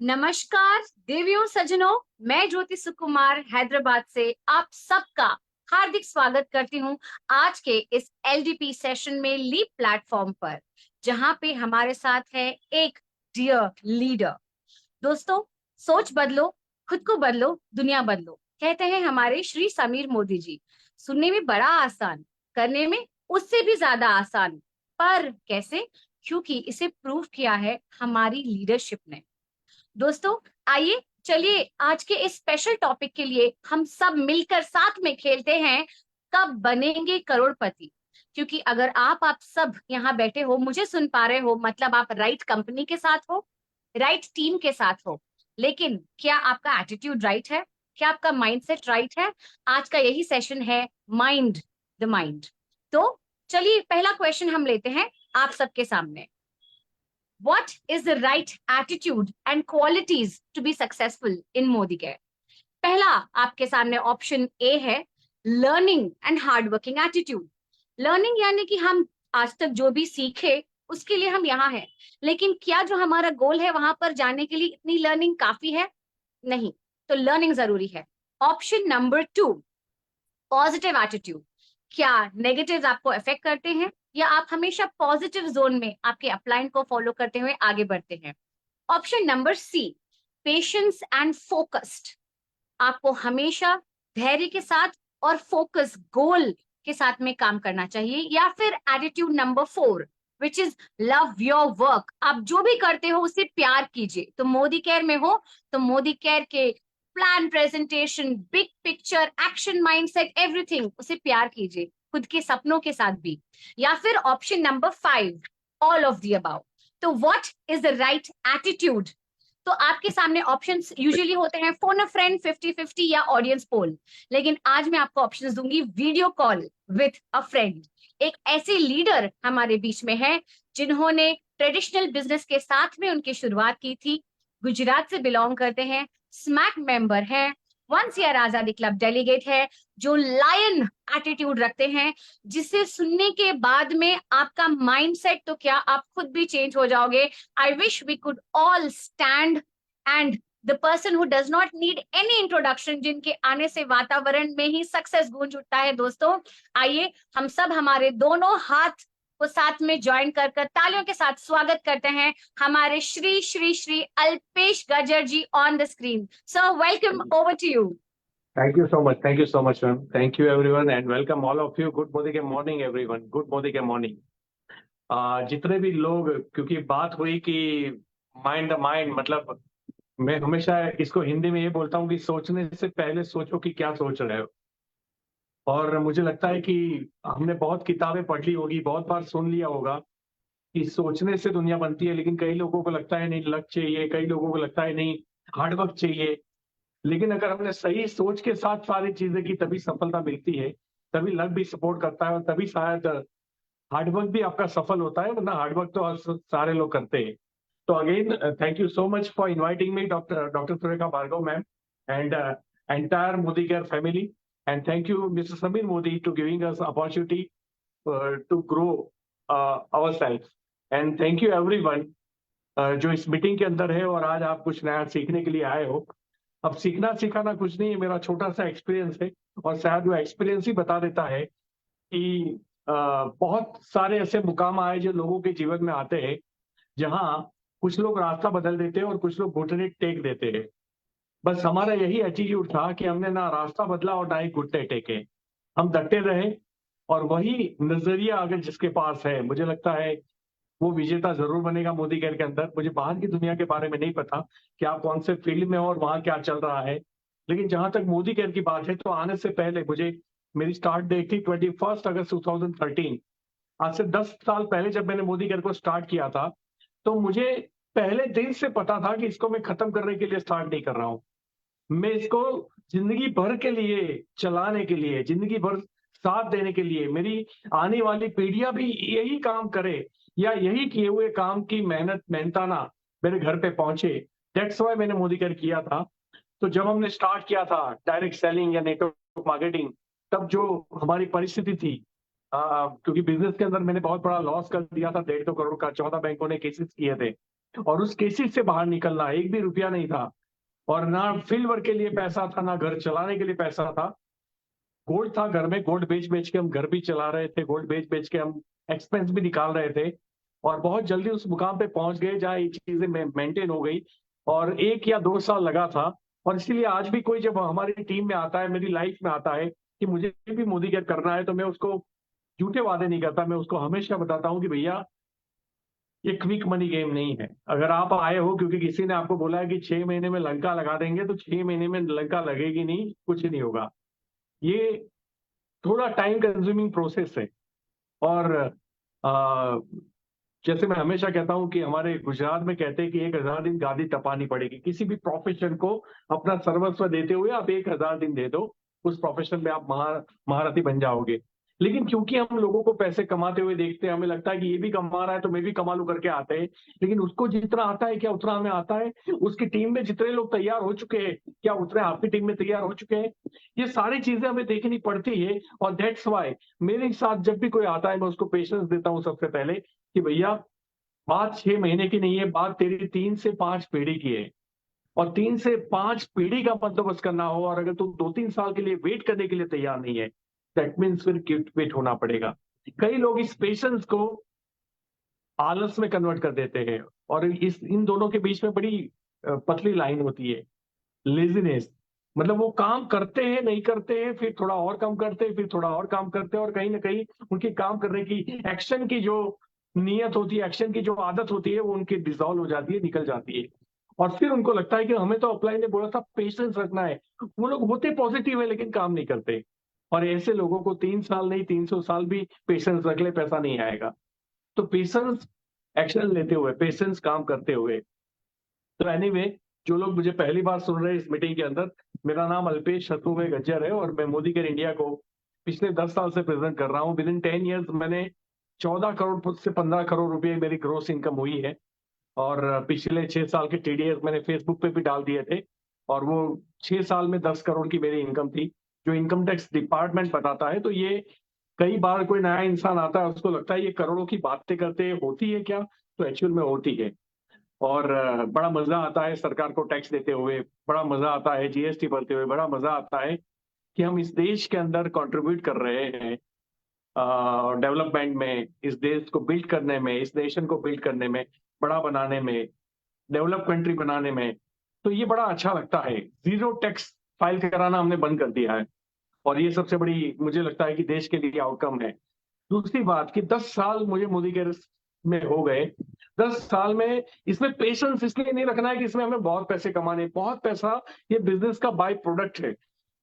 नमस्कार देवियों सज्जनों, मैं ज्योति सुकुमार हैदराबाद से आप सबका हार्दिक स्वागत करती हूं आज के इस एलडीपी सेशन में लीप प्लेटफॉर्म पर, जहां पे हमारे साथ है एक डियर लीडर। दोस्तों, सोच बदलो, खुद को बदलो, दुनिया बदलो, कहते हैं हमारे श्री समीर मोदी जी। सुनने में बड़ा आसान, करने में उससे भी ज्यादा आसान, पर कैसे? क्योंकि इसे प्रूव किया है हमारी लीडरशिप ने। दोस्तों, आइए चलिए आज के इस स्पेशल टॉपिक के लिए हम सब मिलकर साथ में खेलते हैं, कब बनेंगे करोड़पति। क्योंकि अगर आप सब यहाँ बैठे हो, मुझे सुन पा रहे हो, मतलब आप राइट कंपनी के साथ हो, राइट टीम के साथ हो। लेकिन क्या आपका एटीट्यूड राइट है? क्या आपका माइंडसेट राइट है? आज का यही सेशन है, माइंड द माइंड। तो चलिए पहला क्वेश्चन हम लेते हैं आप सबके सामने। What is the right attitude and qualities to be successful in Modi Care? पहला आपके सामने ऑप्शन ए है, learning and hard working attitude. Learning यानी कि हम आज तक जो भी सीखे उसके लिए हम यहाँ हैं, लेकिन क्या जो हमारा गोल है वहां पर जाने के लिए इतनी लर्निंग काफी है? नहीं, तो लर्निंग जरूरी है। Option number two, positive attitude. क्या नेगेटिव्स आपको अफेक्ट करते हैं, या आप हमेशा पॉजिटिव जोन में आपके अपलाइन को फॉलो करते हुए आगे बढ़ते हैं? Option number C, patience and focused. आपको हमेशा धैर्य के साथ और फोकस गोल के साथ में काम करना चाहिए। या फिर attitude number four, which is love your work. आप जो भी करते हो उसे प्यार कीजिए। तो मोदी केयर में हो तो मोदी केयर के plan, presentation, big picture, action, mindset, everything, उसे प्यार कीजिए, खुद के सपनों के साथ भी। या फिर option number five, all of the above. तो what is the right attitude? तो आपके सामने ऑप्शंस यूजुअली होते हैं फोन अ फ्रेंड, 50-50 या ऑडियंस पोल। लेकिन आज मैं आपको ऑप्शंस दूंगी, video call with a friend. एक ऐसे लीडर हमारे बीच में है जिन्होंने ट्रेडिशनल बिजनेस के साथ में उनकी शुरुआत की थी, गुजरात से बिलोंग करते हैं, स्मैक मेंबर है, वंस ईयर आजादी क्लब डेलीगेट है, जो लायन एटीट्यूड रखते हैं, जिसे सुनने के बाद में आपका माइंडसेट तो क्या, आप खुद भी चेंज हो जाओगे। I wish we could all stand and the person who does not need any introduction, जिनके आने से वातावरण में ही सक्सेस गूंज उठता है। दोस्तों, आइए हम सब हमारे दोनों हाथ को साथ में ज्वाइन कर कर तालियों के साथ स्वागत करते हैं हमारे Shri Shri Shri Alpesh Gajar ji on the screen. Sir, welcome, over to you. Thank you so much. Thank you so much, ma'am. Thank you everyone and welcome all of you. Good morning, morning everyone. Good morning, morning. जितने भी लोग, क्योंकि बात हुई कि mind the mind, मतलब मैं हमेशा इसको हिंदी में ये बोलता हूँ कि सोचने से पहले सोचो कि क्या सोच रहे हो। और मुझे लगता है कि हमने बहुत किताबें पढ़ ली होगी, बहुत बार सुन लिया होगा कि सोचने से दुनिया बनती है, लेकिन कई लोगों को लगता है नहीं लक चाहिए, कई लोगों को लगता है नहीं हार्डवर्क चाहिए। लेकिन अगर हमने सही सोच के साथ सारी चीजें की तभी सफलता मिलती है, तभी लक भी सपोर्ट करता है और तभी शायद हार्डवर्क भी आपका सफल होता है, वरना हार्डवर्क तो सारे लोग करते हैं। तो again thank you so much for inviting me, doctor Surekha Bhargava ma'am, and entire Modi Care family, and thank you Mr. Samir Modi to giving us opportunity to grow ourselves, and thank you everyone जो इस meeting के अंदर है और आज आप कुछ नया सीखने के लिए आए हो। अब सीखना सिखाना कुछ नहीं है, मेरा छोटा सा एक्सपीरियंस है और शायद वो एक्सपीरियंस ही बता देता है कि बहुत सारे ऐसे मुकाम आए जो लोगों के जीवन में आते हैं, जहां कुछ लोग रास्ता बदल देते हैं और कुछ लोग घुटने टेक देते हैं। बस हमारा यही एटीट्यूड था कि हमने ना रास्ता बदला और ना ही घुटने टेके, हम डटे रहे। और वही नजरिया अगर जिसके पास है, मुझे लगता है वो विजेता जरूर बनेगा मोदी केयर के अंदर। मुझे बाहर की दुनिया के बारे में नहीं पता कि आप कौन से फील्ड में हो और वहां क्या चल रहा है, लेकिन जहां तक मोदी केयर की बात है तो आने से पहले मुझे, मेरी स्टार्ट डेट थी 21 अगस्त 2013। आज से 10 साल पहले जब मैंने मोदी केयर को स्टार्ट किया था, तो मुझे पहले दिन से पता था कि इसको मैं खत्म करने के लिए स्टार्ट नहीं कर रहा हूँ। मैं इसको जिंदगी भर के लिए चलाने के लिए, जिंदगी भर साथ देने के लिए, मेरी आने वाली पीढ़ियां भी यही काम करे या यही किए हुए काम की मेहनताना मेरे घर पे पहुंचे। दैट्स व्हाई मैंने मोदी केयर किया था। तो जब हमने स्टार्ट किया था डायरेक्ट सेलिंग या नेटवर्क मार्केटिंग, तब जो हमारी परिस्थिति थी, क्योंकि बिजनेस के अंदर मैंने बहुत बड़ा लॉस कर दिया था, 1.5-2 करोड़ का, 14 बैंकों ने केसेस किए थे। और उस केसेस से बाहर निकलना, एक भी रुपया नहीं था और ना फील्ड वर्क के लिए पैसा था, ना घर चलाने के लिए पैसा था। गोल्ड था घर में, गोल्ड बेच बेच के हम घर भी चला रहे थे, गोल्ड बेच बेच के हम एक्सपेंस भी निकाल रहे थे और बहुत जल्दी उस मुकाम पे पहुंच गए जहाँ ये चीजें मेंटेन हो गई। और 1 या 2 साल लगा था। और इसीलिए आज भी कोई जब हमारी टीम में आता है, मेरी लाइफ में आता है कि मुझे भी मोदी केयर करना है, तो मैं उसको झूठे वादे नहीं करता, मैं उसको हमेशा बताता हूँ कि भैया ये क्विक मनी गेम नहीं है। अगर आप आए हो क्योंकि किसी ने आपको बोला है कि 6 महीने में लंका लगा देंगे, तो 6 महीने में लंका लगेगी नहीं, कुछ नहीं होगा। ये थोड़ा टाइम कंज्यूमिंग प्रोसेस है। और आ, जैसे मैं हमेशा कहता हूं कि हमारे गुजरात में कहते हैं कि 1000 दिन गादी तपानी पड़ेगी। किसी भी प्रोफेशन को अपना सर्वस्व देते हुए आप 1000 दिन दे दो, उस प्रोफेशन में आप महारथी बन जाओगे। लेकिन क्योंकि हम लोगों को पैसे कमाते हुए देखते हैं, हमें लगता है कि ये भी कमा रहा है तो मैं भी कमा लूं करके आते हैं। लेकिन उसको जितना आता है क्या उतना हमें आता है? उसकी टीम में जितने लोग तैयार हो चुके हैं क्या उतने आपकी टीम में तैयार हो चुके हैं? ये सारी चीजें हमें देखनी पड़ती है। और दैट्स वाई मेरे साथ जब भी कोई आता है मैं उसको पेशेंस देता हूँ सबसे पहले कि भैया बात 6 महीने की नहीं है, बात तेरी 3 से 5 पीढ़ी की है। और 3 से 5 पीढ़ी का बंदोबस्त करना हो, और अगर तू 2-3 साल के लिए वेट करने के लिए तैयार नहीं है, दैट मीन्स फिर क्विट वेट होना पड़ेगा। कई लोग इस पेशेंस को आलस में कन्वर्ट कर देते हैं। और इन दोनों के बीच में बड़ी पतली लाइन होती है, लेजीनेस। मतलब वो काम करते हैं, नहीं करते हैं, फिर थोड़ा और काम करते हैं, फिर थोड़ा और काम करते हैं, और कहीं ना कहीं उनकी काम करने की, एक्शन की जो नियत होती है, एक्शन की जो आदत होती है, वो उनकी डिसॉल्व हो जाती है, निकल जाती है। और फिर उनको लगता है कि हमें तो अपलाइन ने बोला था पेशेंस रखना है। वो लोग होते पॉजिटिव है लेकिन काम नहीं करते। और ऐसे लोगों को 3 साल नहीं 300 साल भी पेशेंस रख ले, पैसा नहीं आएगा। तो पेशेंस एक्शन लेते हुए, पेशेंस काम करते हुए। तो एनीवे, जो लोग मुझे पहली बार सुन रहे हैं इस मीटिंग के अंदर, मेरा नाम अल्पेश शत्रुघ्न गज्जर है और मैं मोदी केयर इंडिया को पिछले 10 साल से प्रेजेंट कर रहा हूँ। विद इन 10 ईयर्स मैंने 14 करोड़ से 15 करोड़ रुपए मेरी ग्रोस इनकम हुई है। और पिछले 6 साल के टीडीएस मैंने फेसबुक पे भी डाल दिए थे। और वो 6 साल में 10 करोड़ की मेरी इनकम थी, जो इनकम टैक्स डिपार्टमेंट बताता है। तो ये कई बार कोई नया इंसान आता है, उसको लगता है ये करोड़ों की बातें करते होती है क्या, तो एक्चुअल में होती है। और बड़ा मजा आता है सरकार को टैक्स देते हुए, बड़ा मजा आता है जीएसटी भरते हुए, बड़ा मजा आता है कि हम इस देश के अंदर कंट्रीब्यूट कर रहे हैं डेवलपमेंट में, इस देश को बिल्ड करने में, इस नेशन को बिल्ड करने में, बड़ा बनाने में, डेवलप कंट्री बनाने में। तो ये बड़ा अच्छा लगता है। जीरो टैक्स फाइल कराना हमने बंद कर दिया है, और ये सबसे बड़ी मुझे लगता है कि देश के लिए आउटकम है। दूसरी बात कि 10 साल मुझे मोदी केयर में हो गए। 10 साल में इसमें पेशेंस इसलिए नहीं रखना है कि इसमें हमें बहुत पैसे कमाने, बहुत पैसा ये बिजनेस का बाय प्रोडक्ट है।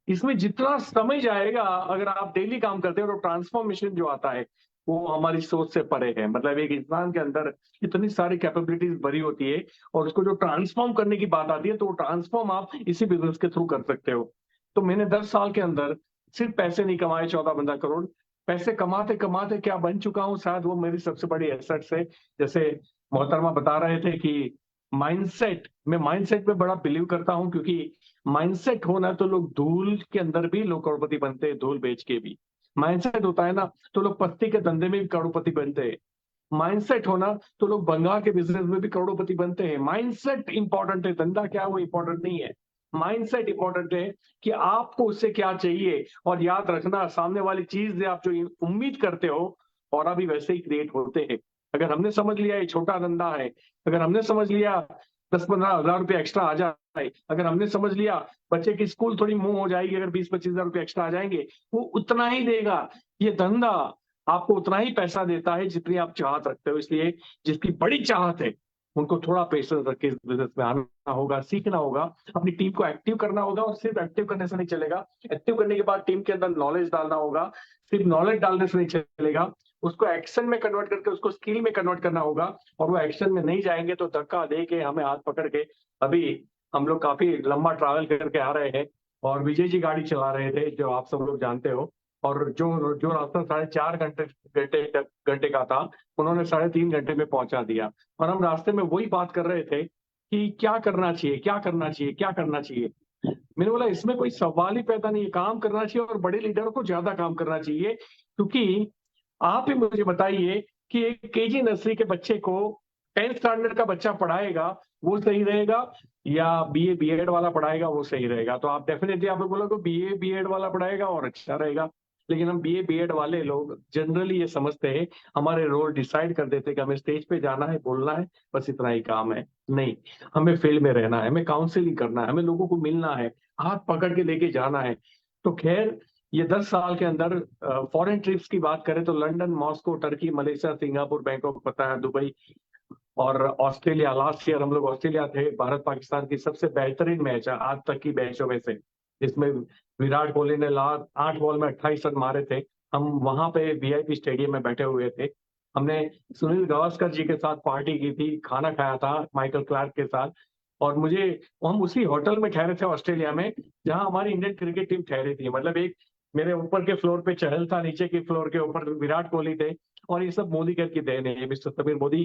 इसमें जितना समय जाएगा, अगर आप डेली काम करते हैं, और ट्रांसफॉर्मेशन जो आता है वो हमारी सोच से परे है। मतलब एक इंसान के अंदर इतनी सारी कैपेबिलिटीज भरी होती है, और उसको जो ट्रांसफॉर्म करने की बात आती है, तो वो ट्रांसफॉर्म आप इसी बिजनेस के थ्रू कर सकते हो। तो मैंने 10 साल के अंदर सिर्फ पैसे नहीं कमाए 14-15 करोड़, पैसे कमाते कमाते क्या बन चुका हूँ, शायद वो मेरी सबसे बड़ी एसेट्स है। जैसे मोहतरमा बता रहे थे कि माइंडसेट, मैं माइंडसेट में बड़ा बिलीव करता हूँ, क्योंकि माइंडसेट होना तो लोग धूल के अंदर भी लोग करोड़पति बनते हैं, धूल बेच के भी। माइंडसेट होता है ना, तो लोग पत्ती के धंधे में भी करोड़पति बनते हैं। माइंडसेट होना तो लोग बंगाल के बिजनेस में भी करोड़पति बनते हैं। माइंडसेट इंपॉर्टेंट है, धंधा क्या है वो इंपॉर्टेंट नहीं है। माइंडसेट इंपॉर्टेंट है कि आपको उससे क्या चाहिए। और याद रखना, सामने वाली चीज से आप जो उम्मीद करते हो, और अभी वैसे ही क्रिएट होते हैं। अगर हमने समझ लिया ये छोटा धंधा है, अगर हमने समझ लिया 10-15 हज़ार रुपये एक्स्ट्रा आ जाए, अगर हमने समझ लिया बच्चे की स्कूल थोड़ी मुंह हो जाएगी अगर 20-25 हज़ार रुपये एक्स्ट्रा आ जाएंगे, वो उतना ही देगा। ये धंधा आपको उतना ही पैसा देता है जितनी आप चाहत रखते हो। इसलिए जिसकी बड़ी चाहत है उनको थोड़ा पेशेंस रख के इस बिजनेस में आना होगा, सीखना होगा, अपनी टीम को एक्टिव करना होगा। और सिर्फ एक्टिव करने से नहीं चलेगा, एक्टिव करने के बाद टीम के अंदर नॉलेज डालना होगा। सिर्फ नॉलेज डालने से नहीं चलेगा, उसको एक्शन में कन्वर्ट करके उसको स्किल में कन्वर्ट करना होगा। और वो एक्शन में नहीं जाएंगे तो धक्का दे के हमें हाथ पकड़ के, अभी हम लोग काफी लंबा ट्रैवल करके आ रहे हैं और विजय जी गाड़ी चला रहे थे, जो आप सब लोग जानते हो। और जो जो रास्ता 4.5 घंटे का था, उन्होंने 3.5 घंटे में पहुंचा दिया। और हम रास्ते में वही बात कर रहे थे कि क्या करना चाहिए, क्या करना चाहिए, क्या करना चाहिए। मैंने बोला इसमें कोई सवाल ही पैदा नहीं है, काम करना चाहिए, और बड़े लीडरों को ज्यादा काम करना चाहिए। क्योंकि आप ही मुझे बताइए कि एक केजी नर्सरी के बच्चे को 10th स्टैंडर्ड का बच्चा पढ़ाएगा वो सही रहेगा या बीए बीएड वाला पढ़ाएगा वो सही रहेगा? तो आप डेफिनेटली आप लोग बोलोगे बीए बीएड वाला पढ़ाएगा और अच्छा रहेगा, लेकिन हम बीए बीएड वाले लोग जनरली ये समझते हैं हमारे रोल डिसाइड कर देते हैं कि हमें स्टेज पे जाना है, बोलना है, बस इतना ही काम है। नहीं, हमें फील्ड में रहना है, हमें काउंसलिंग करना है, हमें लोगों को मिलना है, हाथ पकड़ के लेके जाना है। तो खैर ये 10 साल के अंदर फॉरेन ट्रिप्स की बात करें तो London, Moscow, Turkey, Malaysia, Singapore, Bangkok, पता है, दुबई और ऑस्ट्रेलिया। लास्ट ईयर हम लोग ऑस्ट्रेलिया थे। भारत पाकिस्तान की सबसे बेहतरीन मैच है आज तक की मैचों में से, जिसमें विराट कोहली ने लास्ट 8 बॉल में 28 रन मारे थे। हम वहां पे वीआईपी स्टेडियम में बैठे हुए थे। हमने सुनील गावस्कर जी के साथ पार्टी की थी, खाना खाया था माइकल क्लार्क के साथ। और हम उसी होटल में ठहरे थे ऑस्ट्रेलिया में जहां हमारी इंडियन क्रिकेट टीम ठहरी थी। मतलब एक मेरे ऊपर के फ्लोर पे चहल था, नीचे के फ्लोर के ऊपर विराट कोहली थे। और ये सब मोदी कर की देन है, मिस्टर समीर मोदी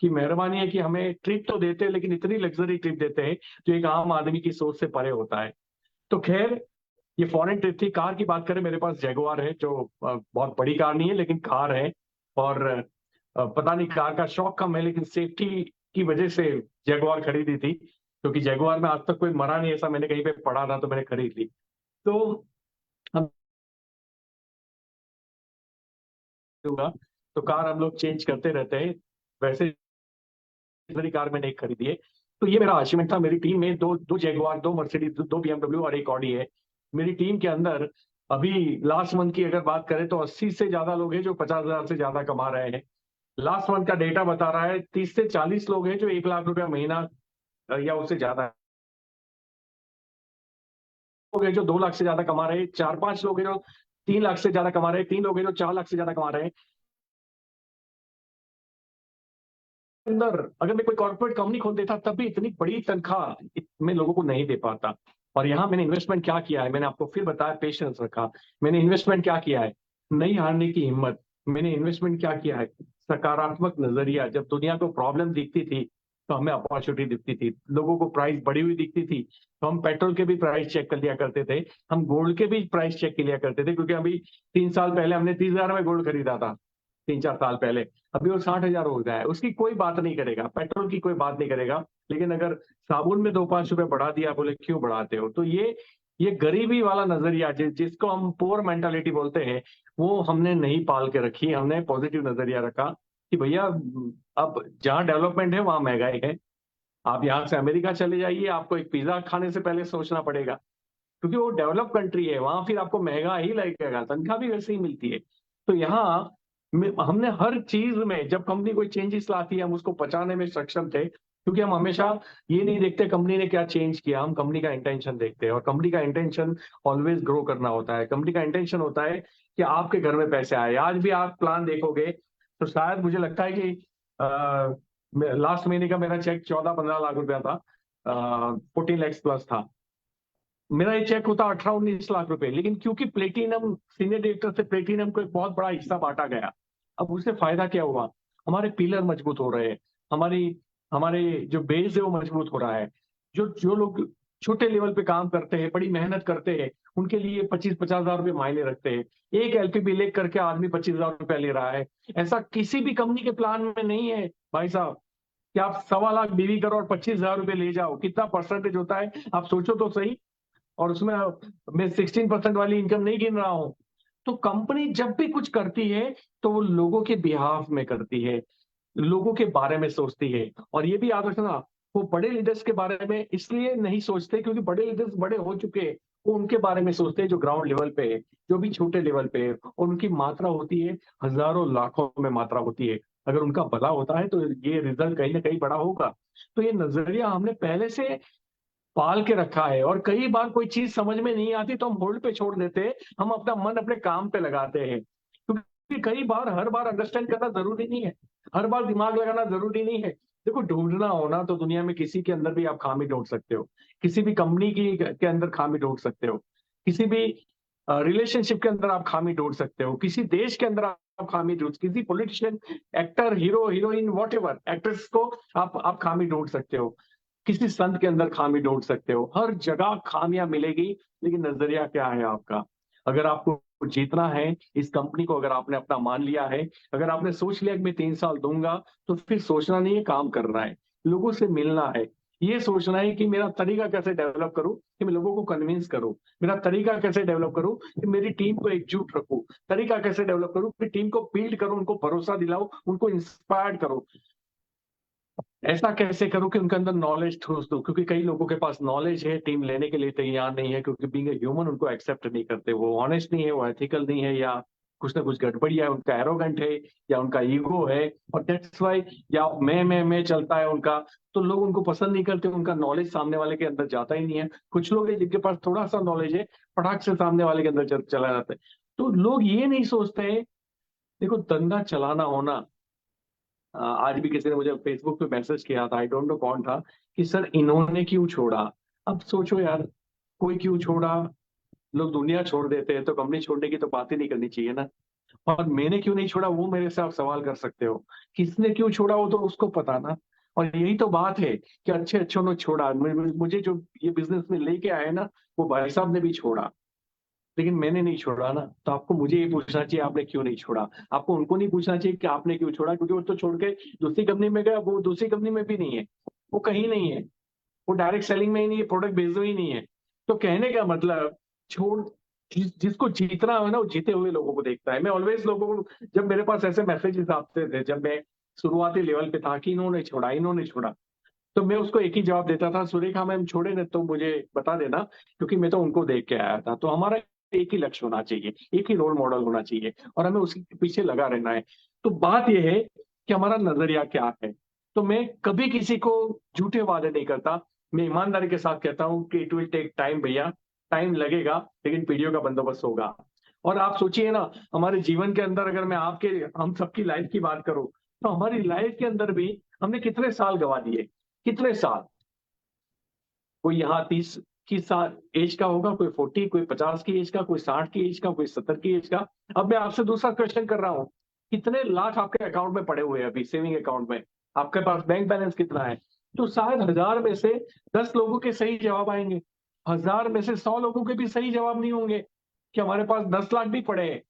की मेहरबानी है कि हमें ट्रिप तो देते हैं, लेकिन इतनी लग्जरी ट्रिप देते हैं जो एक आम आदमी की सोच से परे होता है। तो खैर ये फॉरेन ट्रिप थी। कार की बात करें, मेरे पास जैगुआर है जो बहुत बड़ी कार नहीं है लेकिन कार है। और पता नहीं कार का शौक कम है, लेकिन सेफ्टी की वजह से जैगुआर खरीदी थी, क्योंकि जैगुआर में आज तक कोई मरा नहीं, ऐसा मैंने कहीं पे पढ़ा था, तो मैंने खरीद ली। तो हम होगा तो कार हम लोग चेंज करते रहते हैं। वैसे बड़ी कार मैंने एक खरीदी है। तो ये मेरा अचीवमेंट था। मेरी टीम में दो दो जैगुआर, दो मर्सिडीज, दो बीएमडब्ल्यू और एक ऑडी है। मेरी टीम के अंदर अभी लास्ट मंथ की अगर बात करें तो 80 से ज्यादा लोग हैं जो 50,000 से ज्यादा कमा रहे हैं। लास्ट मंथ का डेटा बता रहा है 30 से 40 लोग हैं जो 1 लाख रुपया महीना या उससे ज्यादा लोग हैं जो 2 लाख से ज्यादा कमा रहे हैं। 4-5 लोग हैं जो 3 लाख से ज्यादा कमा रहे हैं। 3 लोग हैं जो 4 लाख से ज्यादा कमा रहे हैं। अंदर अगर मैं कोई कॉर्पोरेट कंपनी खोल देता तब भी इतनी बड़ी तनख्वाह मैं लोगों को नहीं दे पाता। और यहाँ मैंने इन्वेस्टमेंट क्या किया है, मैंने आपको फिर बताया, पेशेंस रखा। मैंने इन्वेस्टमेंट क्या किया है, नहीं हारने की हिम्मत। मैंने इन्वेस्टमेंट क्या किया है, सकारात्मक नजरिया। जब दुनिया को प्रॉब्लम दिखती थी तो हमें अपॉर्चुनिटी दिखती थी। लोगों को प्राइस बढ़ी हुई दिखती थी तो हम पेट्रोल के भी प्राइस चेक कर लिया करते थे, हम गोल्ड के भी प्राइस चेक कर लिया करते थे। क्योंकि अभी 3 साल पहले हमने 30,000 में गोल्ड खरीदा था, 3-4 साल पहले। अभी वो 60,000 हो गया है। उसकी कोई बात नहीं करेगा, पेट्रोल की कोई बात नहीं करेगा। लेकिन अगर साबुन में 2-5 रुपए बढ़ा दिया, बोले क्यों बढ़ाते हो? तो ये गरीबी वाला नजरिया जिसको हम पोअर मेंटालिटी बोलते हैं, वो हमने नहीं पाल के रखी। हमने पॉजिटिव नजरिया रखा कि भैया अब जहाँ डेवलपमेंट है वहां महंगाई है। आप यहाँ से अमेरिका चले जाइए, आपको एक पिज्जा खाने से पहले सोचना पड़ेगा, क्योंकि वो डेवलप कंट्री है, वहां फिर आपको महंगा ही लगेगा, तनख्वाह भी वैसे ही मिलती है। तो यहाँ हमने हर चीज में, जब कंपनी कोई चेंजेस लाती है, हम उसको पचाने में सक्षम थे। क्योंकि हम हमेशा ये नहीं देखते कंपनी ने क्या चेंज किया, हम कंपनी का इंटेंशन देखते हैं। और कंपनी का इंटेंशन ऑलवेज ग्रो करना होता है। कंपनी का इंटेंशन होता है कि आपके घर में पैसे आए। आज भी आप प्लान देखोगे तो शायद मुझे लगता है कि लास्ट महीने का मेरा चेक 14-15 लाख रुपया था, 14 lakhs प्लस था। मेरा ये चेक होता 18-19 लाख रुपए, लेकिन क्योंकि प्लेटिनम सीनियर डायरेक्टर से प्लेटिनम को एक बहुत बड़ा हिस्सा बांटा गया। अब उससे फायदा क्या हुआ, हमारे पिलर मजबूत हो रहे हैं, हमारी हमारे जो बेस है वो मजबूत हो रहा है। जो जो लोग छोटे लेवल पे काम करते हैं, बड़ी मेहनत करते हैं, उनके लिए 25-50 हजार रुपये मायने रखते हैं। एक एलपीबी लेख करके आदमी 25,000 रुपया ले रहा है। ऐसा किसी भी कंपनी के प्लान में नहीं है भाई साहब कि आप 1.25 लाख बीवी करो और 25,000 रुपये ले जाओ। कितना परसेंटेज होता है आप सोचो तो सही। और उसमें मैं 16% वाली इनकम नहीं गिन रहा हूं। तो कंपनी जब भी कुछ करती है तो वो लोगों के बिहाफ में करती है, लोगों के बारे में सोचती है। और ये भी याद रखना, वो बड़े लीडर्स के बारे में इसलिए नहीं सोचते क्योंकि बड़े लीडर्स बड़े हो चुके हैं। वो उनके बारे में सोचते हैं जो ग्राउंड लेवल पे है, जो भी छोटे लेवल पे है। और उनकी मात्रा होती है हजारों लाखों में मात्रा होती है। अगर उनका भला होता है तो ये रिजल्ट कहीं ना कहीं बड़ा होगा। तो ये नजरिया हमने पहले से पाल के रखा है। और कई बार कोई चीज समझ में नहीं आती तो हम होल्ड पे छोड़ देते हैं, हम अपना मन अपने काम पे लगाते हैं। क्योंकि कई बार हर बार अंडरस्टैंड करना जरूरी नहीं है, हर बार दिमाग लगाना जरूरी नहीं है। देखो, ढूंढना होना तो दुनिया में किसी के अंदर भी आप खामी ढूंढ सकते हो, किसी भी कंपनी की के अंदर खामी ढूंढ सकते हो, किसी भी रिलेशनशिप के अंदर आप खामी ढूंढ सकते हो, किसी देश के अंदर आप खामी ढूंढ, किसी politician, actor, hero, heroine, what ever actress को आप खामी ढूंढ सकते हो, किसी संत के अंदर खामी ढूंढ सकते हो। हर जगह खामियां मिलेगी, लेकिन नजरिया क्या है आपका? अगर आपको जीतना है इस कंपनी को, अगर आपने अपना मान लिया है, अगर आपने सोच लिया कि मैं 3 साल दूंगा, तो फिर सोचना नहीं है, काम करना है, लोगों से मिलना है, ये सोचना है कि मेरा तरीका कैसे डेवलप करूं कि मैं लोगों को कन्विंस करूं, मेरा तरीका कैसे डेवलप करूं कि मेरी टीम को एकजुट रखूं, तरीका कैसे डेवलप करूं कि टीम को बिल्ड करूं, उनको भरोसा दिलाऊं, उनको इंस्पायर करूं, ऐसा कैसे करूं कि उनके अंदर नॉलेज ठूस दूं, क्योंकि कई लोगों के पास नॉलेज है, टीम लेने के लिए तैयार नहीं है, क्योंकि बीइंग ए ह्यूमन उनको एक्सेप्ट नहीं करते, वो ऑनेस्ट नहीं है, वो एथिकल नहीं है, या कुछ ना कुछ गड़बड़ी है, उनका एरोगेंट है, या उनका ईगो है, और दैट्स वाई, या मैं चलता है उनका, तो लोग उनको पसंद नहीं करते, उनका नॉलेज सामने वाले के अंदर जाता ही नहीं है। कुछ लोग हैं जिनके पास थोड़ा सा नॉलेज है, फटाक से सामने वाले के अंदर चला जाता है। तो लोग ये नहीं सोचते, देखो धंधा चलाना होना, आज भी किसी ने मुझे फेसबुक पे मैसेज किया था, आई डोंट नो कौन था, कि सर इन्होंने क्यों छोड़ा। अब सोचो यार, कोई क्यों छोड़ा, लोग दुनिया छोड़ देते हैं तो कंपनी छोड़ने की तो बात ही नहीं करनी चाहिए ना। और मैंने क्यों नहीं छोड़ा, वो मेरे से आप सवाल कर सकते हो, किसने क्यों छोड़ा वो तो उसको पता ना। और यही तो बात है कि अच्छे अच्छों ने छोड़ा, मुझे जो ये बिजनेस में लेके आए ना, वो भाई साहब ने भी छोड़ा, लेकिन मैंने नहीं छोड़ा ना। तो आपको मुझे ये पूछना चाहिए आपने क्यों नहीं छोड़ा, आपको उनको नहीं पूछना चाहिए कि आपने क्यों छोड़ा, क्योंकि वो तो छोड़ के दूसरी कंपनी में गया, वो दूसरी कंपनी में भी नहीं है, वो कहीं नहीं है, वो डायरेक्ट सेलिंग में ही नहीं है, प्रोडक्ट बेच ही नहीं है। तो कहने का मतलब, छोड़, जिसको जीतना है ना वो जीते हुए लोगों को देखता है। मैं ऑलवेज लोगों को, जब मेरे पास ऐसे मैसेजेस आते थे, जब मैं शुरुआती लेवल पे था कि इन्होंने छोड़ा, इन्होंने छोड़ा, तो मैं उसको एक ही जवाब देता था, सुरेखा मैम छोड़े ना तो मुझे बता देना, क्योंकि मैं तो उनको देख के आया था। तो हमारा एक ही लक्ष्य होना चाहिए, एक ही रोल मॉडल होना चाहिए, और हमें उसके पीछे लगा रहना है। तो बात यह है कि हमारा नजरिया क्या है। तो मैं कभी किसी को झूठे वादे नहीं करता, मैं ईमानदारी के साथ कहता हूँ कि इट विल टेक टाइम भैया, टाइम लगेगा, लेकिन पीढ़ियों का बंदोबस्त होगा। और आप सोचिए ना, हमारे जीवन के अंदर अगर मैं आपके, हम सबकी लाइफ की बात करूं, तो हमारी लाइफ के अंदर भी हमने कितने साल गवा दिए, कितने साल। कोई यहाँ 30 की साल एज का होगा, कोई 40, कोई 50 की एज का, कोई 60 की एज का, कोई 70 की एज का। अब मैं आपसे दूसरा क्वेश्चन कर रहा हूँ, कितने लाख आपके अकाउंट में पड़े हुए हैं अभी, सेविंग अकाउंट में, आपके पास बैंक बैलेंस कितना है। तो शायद 1000 में से 10 लोगों के सही जवाब आएंगे, 1000 में से 100 लोगों के भी सही जवाब नहीं होंगे, कि हमारे पास 10 लाख भी पड़े हैं।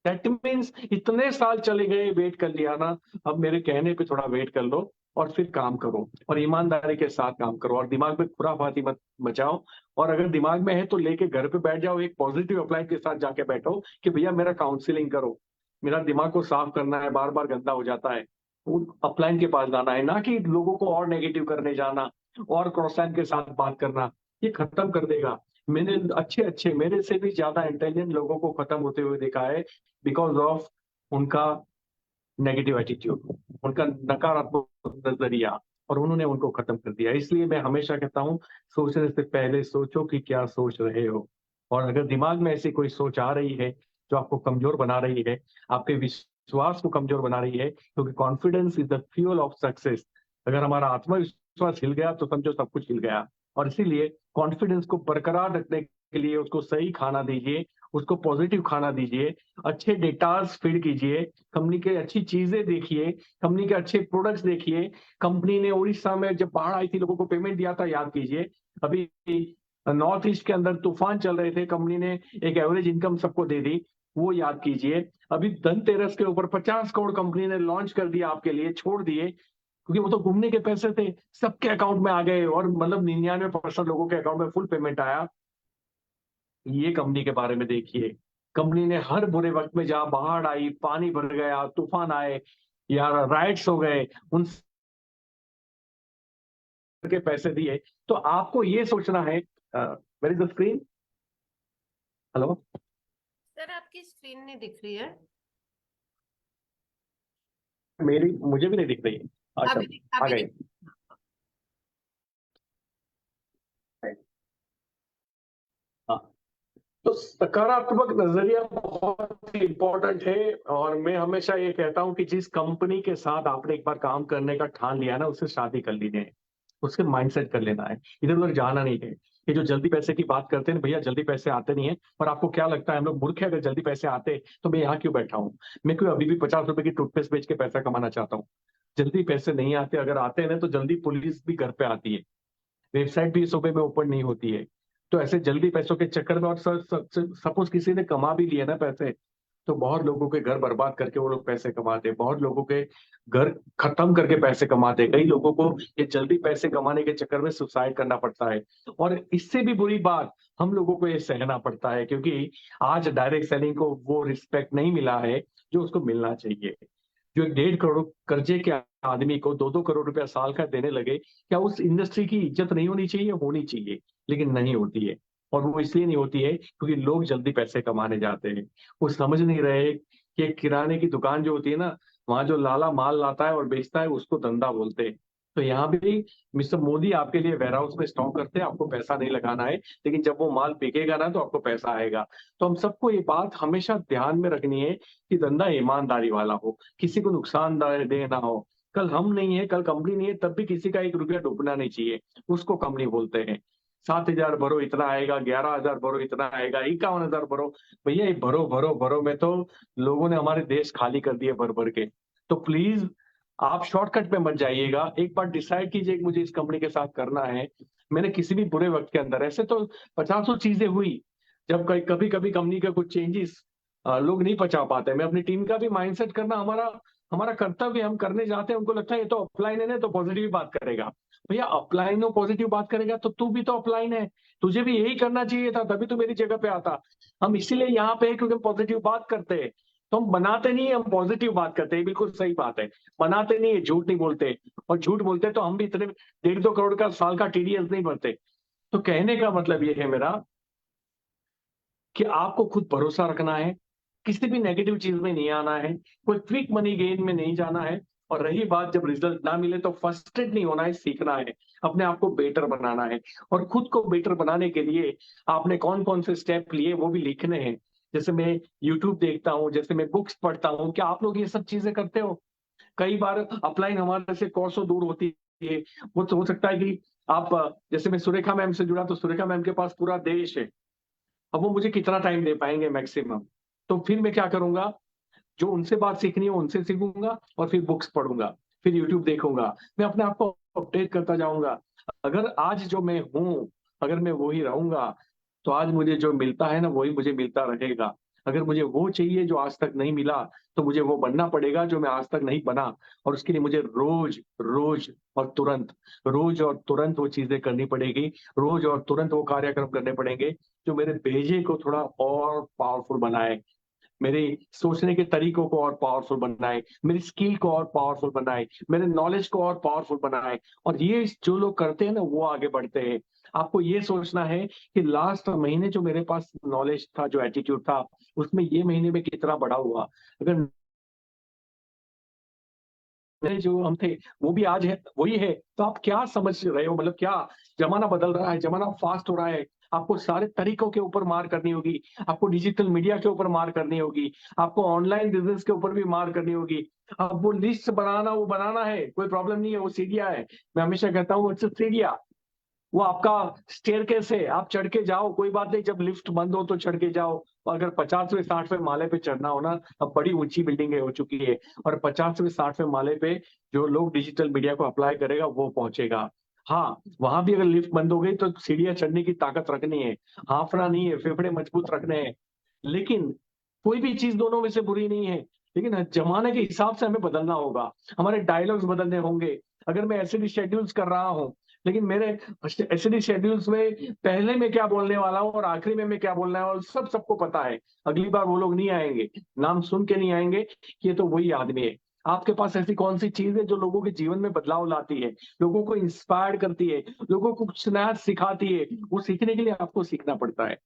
दैट मीन्स इतने साल चले गए, वेट कर लिया ना, अब मेरे कहने पे थोड़ा वेट कर लो, और फिर काम करो, और ईमानदारी के साथ काम करो, और दिमाग में खुराफाती मत मचाओ। और अगर दिमाग में है तो लेके घर पे बैठ जाओ, एक पॉजिटिव अप्लाई के साथ जाके बैठो कि भैया मेरा काउंसलिंग करो, मेरा दिमाग को साफ करना है, बार बार गंदा हो जाता है, वो अपलाइन के पास जाना है, ना कि लोगों को और नेगेटिव करने जाना, और क्रॉस लाइन के साथ बात करना, ये खत्म कर देगा। मैंने अच्छे अच्छे, मेरे से भी ज्यादा इंटेलिजेंट लोगों को खत्म होते हुए देखा है, बिकॉज ऑफ उनका नेगेटिव एटीट्यूड, उनका नकारात्मक नजरिया, और उन्होंने उनको खत्म कर दिया। इसलिए मैं हमेशा कहता हूँ, सोचने से पहले सोचो कि क्या सोच रहे हो। और अगर दिमाग में ऐसी कोई सोच आ रही है जो आपको कमजोर बना रही है, आपके विश्वास को कमजोर बना रही है, क्योंकि confidence is the fuel of success. अगर हमारा आत्मविश्वास हिल गया तो समझो सब कुछ हिल गया। और इसीलिए कॉन्फिडेंस को बरकरार रखने के लिए उसको सही खाना दीजिए, उसको पॉजिटिव खाना दीजिए, अच्छे डेटास फीड कीजिए, कंपनी के अच्छी चीजें देखिए, कंपनी के अच्छे प्रोडक्ट्स देखिए। कंपनी ने उड़ीसा में जब बाढ़ आई थी, लोगों को पेमेंट दिया था, याद कीजिए। अभी नॉर्थ ईस्ट के अंदर तूफान चल रहे थे, कंपनी ने एक एवरेज इनकम सबको दे दी, वो याद कीजिए। अभी धनतेरस के ऊपर 50 करोड़ कंपनी ने लॉन्च कर दिया आपके लिए, छोड़ दिए, क्योंकि वो तो घूमने के पैसे थे, सबके अकाउंट में आ गए, और मतलब 99% लोगों के अकाउंट में फुल पेमेंट आया। ये कंपनी के बारे में देखिए, कंपनी ने हर बुरे वक्त में, जहां बाढ़ आई, पानी भर गया, तूफान आए, या राइट्स हो गए, उन के पैसे दिए। तो आपको ये सोचना है, where is the screen, hello, sir आपकी स्क्रीन नहीं दिख रही है। मेरी मुझे भी नहीं दिख रही है। अच्छा, आ अभी गई। हाँ, तो सकारात्मक नजरिया बहुत ही इंपॉर्टेंट है। और मैं हमेशा ये कहता हूं कि जिस कंपनी के साथ आपने एक बार काम करने का ठान लिया ना, उससे शादी कर लीजिए, उसके माइंडसेट कर लेना है, इधर उधर जाना नहीं है। ये जो जल्दी पैसे की बात करते हैं ना, भैया जल्दी पैसे आते नहीं है। और आपको क्या लगता है हम लोग मूर्ख है, अगर जल्दी पैसे आते तो मैं यहाँ क्यों बैठा हूँ, मैं क्यों अभी भी 50 रुपए की टूथपेस्ट बेच के पैसा कमाना चाहता हूँ। जल्दी पैसे नहीं आते, अगर आते हैं ना तो जल्दी पुलिस भी घर पे आती है, वेबसाइट भी सुबह में ओपन नहीं होती है। तो ऐसे जल्दी पैसों के चक्कर में, और सपोज किसी ने कमा भी लिए ना पैसे, तो बहुत लोगों के घर बर्बाद करके वो लोग पैसे कमाते हैं, बहुत लोगों के घर खत्म करके पैसे कमाते हैं, कई लोगों को ये जल्दी पैसे कमाने के चक्कर में सुसाइड करना पड़ता है। और इससे भी बुरी बात, हम लोगों को ये सहना पड़ता है, क्योंकि आज डायरेक्ट सेलिंग को वो रिस्पेक्ट नहीं मिला है जो उसको मिलना चाहिए। जो 1.5 करोड़ कर्जे के आदमी को 2-2 करोड़ रुपया साल का देने लगे, क्या उस इंडस्ट्री की इज्जत नहीं होनी चाहिए? होनी चाहिए, लेकिन नहीं होती है। और वो इसलिए नहीं होती है क्योंकि लोग जल्दी पैसे कमाने जाते हैं। वो समझ नहीं रहे कि एक किराने की दुकान जो होती है ना, वहां जो लाला माल लाता है और बेचता है उसको धंधा बोलते हैं। तो यहाँ भी मिस्टर मोदी आपके लिए वेयर हाउस में स्टॉक करते हैं, आपको पैसा नहीं लगाना है, लेकिन जब वो माल बिकेगा ना तो आपको पैसा आएगा। तो हम सबको ये बात हमेशा ध्यान में रखनी है कि धंधा ईमानदारी वाला हो, किसी को नुकसान दे ना हो। कल हम नहीं है, कल कंपनी नहीं है, तब भी किसी का 1 रुपया डूबना नहीं चाहिए, उसको कंपनी बोलते हैं। 7,000 भरो इतना आएगा, 11,000 भरो इतना आएगा, 51,000 भरो। भैया ये भरो भरो भरो में तो लोगों ने हमारे देश खाली कर दिए भर भर के। तो प्लीज आप शॉर्टकट पे मत जाइएगा, एक बार डिसाइड कीजिए कि मुझे इस कंपनी के साथ करना है। मैंने किसी भी बुरे वक्त के अंदर, ऐसे तो पचासों चीजें हुई, जब कभी कभी कंपनी का कुछ चेंजेस लोग नहीं पचा पाते। मैं अपनी टीम का भी माइंडसेट करना हमारा हमारा कर्तव्य, हम करने जाते हैं, उनको लगता है ये तो अपलाइन है ना, तो पॉजिटिव बात करेगा। भैया अपलाइन हो, पॉजिटिव बात करेगा तो तू भी तो अपलाइन है, तुझे भी यही करना चाहिए था, तभी तो मेरी जगह पे आता। हम इसीलिए यहाँ पे हैं क्योंकि हम पॉजिटिव बात करते हैं। तो हम बनाते नहीं है, हम पॉजिटिव बात करते हैं, बिल्कुल सही बात है। बनाते नहीं है, झूठ नहीं बोलते, और झूठ बोलते तो हम भी इतने 1.5-2 करोड़ का साल का टीडीएस नहीं भरते। तो कहने का मतलब ये है मेरा कि आपको खुद भरोसा रखना है, किसी भी नेगेटिव चीज में नहीं आना है, कोई क्विक मनी गेन में नहीं जाना है। और रही बात जब रिजल्ट ना मिले तो फ्रस्ट्रेट नहीं होना है, सीखना है, अपने आप को बेटर बनाना है। और खुद को बेटर बनाने के लिए आपने कौन कौन से स्टेप लिए वो भी लिखने हैं। जैसे मैं यूट्यूब देखता हूँ, जैसे मैं बुक्स पढ़ता हूँ, क्या आप लोग ये सब चीजें करते हो? कई बार अपलाइन हमारे से कोसों दूर होती है। वो तो हो सकता है कि आप, जैसे मैं सुरेखा मैम से जुड़ा तो सुरेखा मैम के पास पूरा देश है, अब वो मुझे कितना टाइम दे पाएंगे मैक्सिमम? तो फिर मैं क्या करूंगा, जो उनसे बात सीखनी है उनसे सीखूंगा, और फिर बुक्स पढ़ूंगा, फिर यूट्यूब देखूंगा, मैं अपने आप को अपडेट करता जाऊंगा। अगर आज जो मैं हूं, अगर मैं वही रहूंगा, तो आज मुझे जो मिलता है ना वही मुझे मिलता रहेगा। अगर मुझे वो चाहिए जो आज तक नहीं मिला, तो मुझे वो बनना पड़ेगा जो मैं आज तक नहीं बना। और उसके लिए मुझे रोज रोज और तुरंत, रोज और तुरंत वो चीजें करनी पड़ेगी, रोज और तुरंत वो कार्यक्रम करने पड़ेंगे जो मेरे भेजे को थोड़ा और पावरफुल बनाए, मेरे सोचने के तरीकों को और पावरफुल बनाए, मेरी स्किल को और पावरफुल बनाए, मेरे नॉलेज को और पावरफुल बनाए। और ये जो लोग करते हैं ना वो आगे बढ़ते हैं। आपको ये सोचना है कि लास्ट महीने जो मेरे पास नॉलेज था, जो एटीट्यूड था, उसमें ये महीने में कितना बड़ा हुआ। अगर मेरे जो हम थे वो भी आज है, वही है, तो आप क्या समझ रहे हो? मतलब क्या, जमाना बदल रहा है, जमाना फास्ट हो रहा है, आपको सारे तरीकों के ऊपर मार करनी होगी, आपको डिजिटल मीडिया के ऊपर मार करनी होगी, आपको ऑनलाइन बिजनेस के ऊपर भी मार करनी होगी। अब वो लिस्ट बनाना, वो बनाना है, कोई प्रॉब्लम नहीं है, वो सीढ़ियां है। मैं हमेशा कहता हूँ it's a सीढ़ियां, वो आपका स्टेयरकेस है, आप चढ़ के जाओ, कोई बात नहीं, जब लिफ्ट बंद हो तो चढ़ के जाओ। और अगर 50वें 60वें माले पे चढ़ना हो ना, अब बड़ी ऊंची बिल्डिंग हो चुकी है, और 50वें 60वें माले पे जो लोग डिजिटल मीडिया को अप्लाई करेगा वो पहुंचेगा। हाँ, वहां भी अगर लिफ्ट बंद हो गई तो सीढ़ियां चढ़ने की ताकत रखनी है, हाफना नहीं है, फेफड़े मजबूत रखने हैं। लेकिन कोई भी चीज दोनों में से बुरी नहीं है, लेकिन जमाने के हिसाब से हमें बदलना होगा, हमारे डायलॉग्स बदलने होंगे। अगर मैं ऐसे भी शेड्यूल्स कर रहा हूँ, लेकिन मेरे एसडी शेड्यूल्स में पहले में क्या बोलने वाला हूँ और आखिरी में मैं क्या बोलना है, और सबको पता है। अगली बार वो लोग नहीं आएंगे, नाम सुन के नहीं आएंगे कि ये तो वही आदमी है। आपके पास ऐसी कौन सी चीज है जो लोगों के जीवन में बदलाव लाती है, लोगों को इंस्पायर करती है, लोगों को कुछ नया सिखाती है? वो सीखने के लिए आपको सीखना पड़ता है,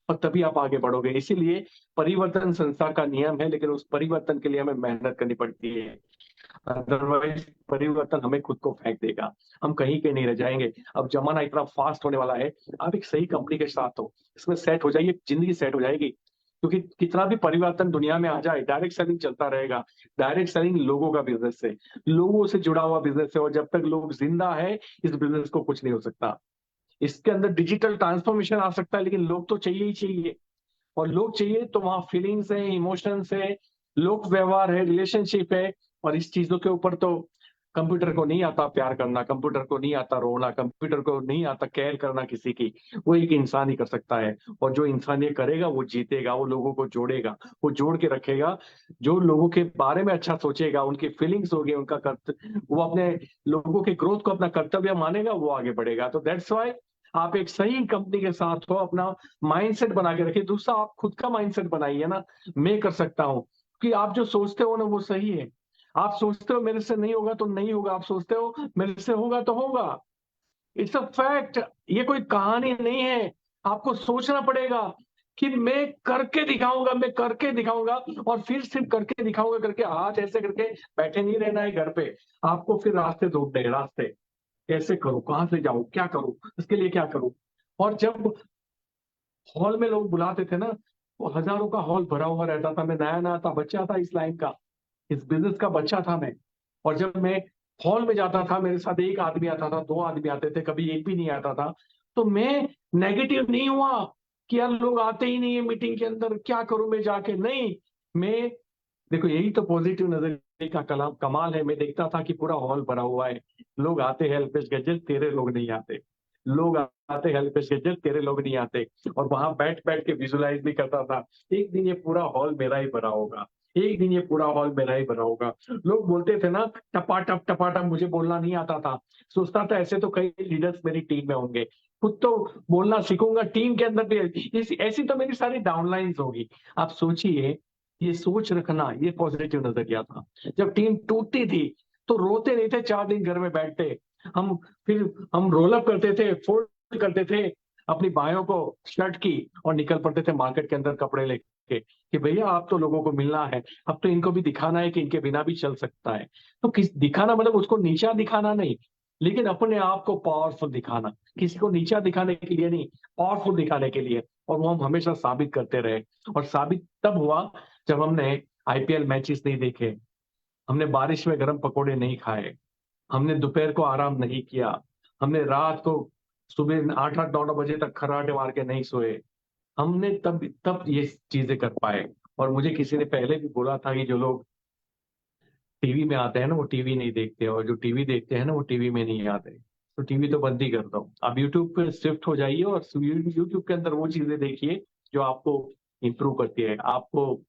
और तभी आप आगे बढ़ोगे। इसीलिए परिवर्तन संसार का नियम है, लेकिन उस परिवर्तन के लिए हमें मेहनत करनी पड़ती है। अदरवाइज परिवर्तन हमें खुद को फेंक देगा, हम कहीं के नहीं रह जाएंगे। अब जमाना इतना फास्ट होने वाला है, आप एक सही कंपनी के साथ हो, इसमें सेट हो जाइए, जिंदगी सेट हो जाएगी। क्योंकि कितना भी परिवर्तन दुनिया में आ जाए, डायरेक्ट सेलिंग चलता रहेगा। डायरेक्ट सेलिंग लोगों का बिजनेस है, लोगों से जुड़ा हुआ बिजनेस है, और जब तक लोग जिंदा है इस बिजनेस को कुछ नहीं हो सकता। इसके अंदर डिजिटल ट्रांसफॉर्मेशन आ सकता है, लेकिन लोग तो चाहिए ही चाहिए। और लोग चाहिए तो वहां फीलिंग्स है, इमोशंस है, लोक व्यवहार है, रिलेशनशिप है। और इस चीजों के ऊपर तो कंप्यूटर को नहीं आता प्यार करना, कंप्यूटर को नहीं आता रोना, कंप्यूटर को नहीं आता केयर करना किसी की। वो एक इंसान ही कर सकता है। और जो इंसान ये करेगा वो जीतेगा, वो लोगों को जोड़ेगा, वो जोड़ के रखेगा। जो लोगों के बारे में अच्छा सोचेगा, उनकी फीलिंग्स होगी, उनका वो अपने लोगों के ग्रोथ को अपना कर्तव्य मानेगा, वो आगे बढ़ेगा। तो दैट्स वाई आप एक सही कंपनी के साथ हो, अपना माइंडसेट बना के रखिए। दूसरा, आप खुद का माइंडसेट बनाइए ना, मैं कर सकता हूँ। कि आप जो सोचते हो ना वो सही है। आप सोचते हो मेरे से नहीं होगा तो नहीं होगा, आप सोचते हो मेरे से होगा तो होगा। It's a fact. ये कोई कहानी नहीं है। आपको सोचना पड़ेगा कि मैं करके दिखाऊंगा, मैं करके दिखाऊंगा, और फिर सिर्फ करके दिखाऊंगा करके हाथ ऐसे करके बैठे नहीं रहना है घर पे। आपको फिर रास्ते ढूंढने हैं, रास्ते कैसे करूं, कहां से जाऊं, क्या करूं, इसके लिए क्या करूं। और जब हॉल में लोग बुलाते थे ना, वो हजारों का हॉल भरा हुआ रहता था। मैं नया नया था, बच्चा था इस लाइन का, इस बिजनेस का बच्चा था मैं। और जब मैं हॉल में जाता था, मेरे साथ एक आदमी आता था, दो आदमी आते थे, कभी एक भी नहीं आता था। तो मैं नेगेटिव नहीं हुआ कि यार लोग आते ही नहीं है मीटिंग के अंदर, क्या करूं मैं जाके। नहीं, मैं, देखो यही तो पॉजिटिव नजरिए का कमाल है। मैं देखता था कि पूरा हॉल भरा हुआ है, लोग आते हैं हेल्पेज गज्जल, तेरे लोग नहीं आते। लोग आते हेल्पेज गज्जल, तेरे लोग नहीं आते। और वहां बैठ बैठ के विजुलाइज भी करता था, एक दिन ये पूरा हॉल मेरा ही भरा होगा, एक दिन ये पूरा हॉल मेरा ही भरा होगा। लोग बोलते थे ना टपाटप टपाटप, मुझे बोलना नहीं आता था। सोचता था ऐसे तो कई लीडर्स मेरी टीम में होंगे, खुद तो बोलना सीखूंगा, टीम के अंदर भी ऐसी तो मेरी सारी डाउनलाइंस होगी। आप सोचिए, ये सोच रखना, ये पॉजिटिव नजरिया था। जब टीम टूटती थी तो रोते नहीं थे, 4 दिन घर में बैठते हम। फिर हम रोल अप करते थे, फोल्ड करते थे अपनी बायों को, शर्ट की, और निकल पड़ते थे मार्केट के अंदर कपड़े लेके कि भैया आप तो लोगों को मिलना है, अब तो इनको भी दिखाना है कि इनके बिना भी चल सकता है। तो किस दिखाना मतलब उसको नीचा दिखाना नहीं, लेकिन अपने आप को पावरफुल दिखाना। किसी को नीचा दिखाने के लिए नहीं, पावरफुल दिखाने के लिए। और वो हम हमेशा साबित करते रहे। और साबित तब हुआ जब हमने आईपीएल मैचेस नहीं देखे, हमने बारिश में गर्म पकोड़े नहीं खाए, हमने दोपहर को आराम नहीं किया, हमने रात को सुबह 8-8 9 9 बजे तक खर्राटे मार के नहीं सोए। हमने तब तब ये चीजें कर पाए। और मुझे किसी ने पहले भी बोला था कि जो लोग टीवी में आते हैं ना वो टीवी नहीं देखते, और जो टीवी देखते हैं ना वो टीवी में नहीं आते। तो टीवी तो बंद ही कर दो, आप यूट्यूब पे शिफ्ट हो जाइए और यूट्यूब के अंदर वो चीजें देखिए जो आपको इंप्रूव करती है, आपको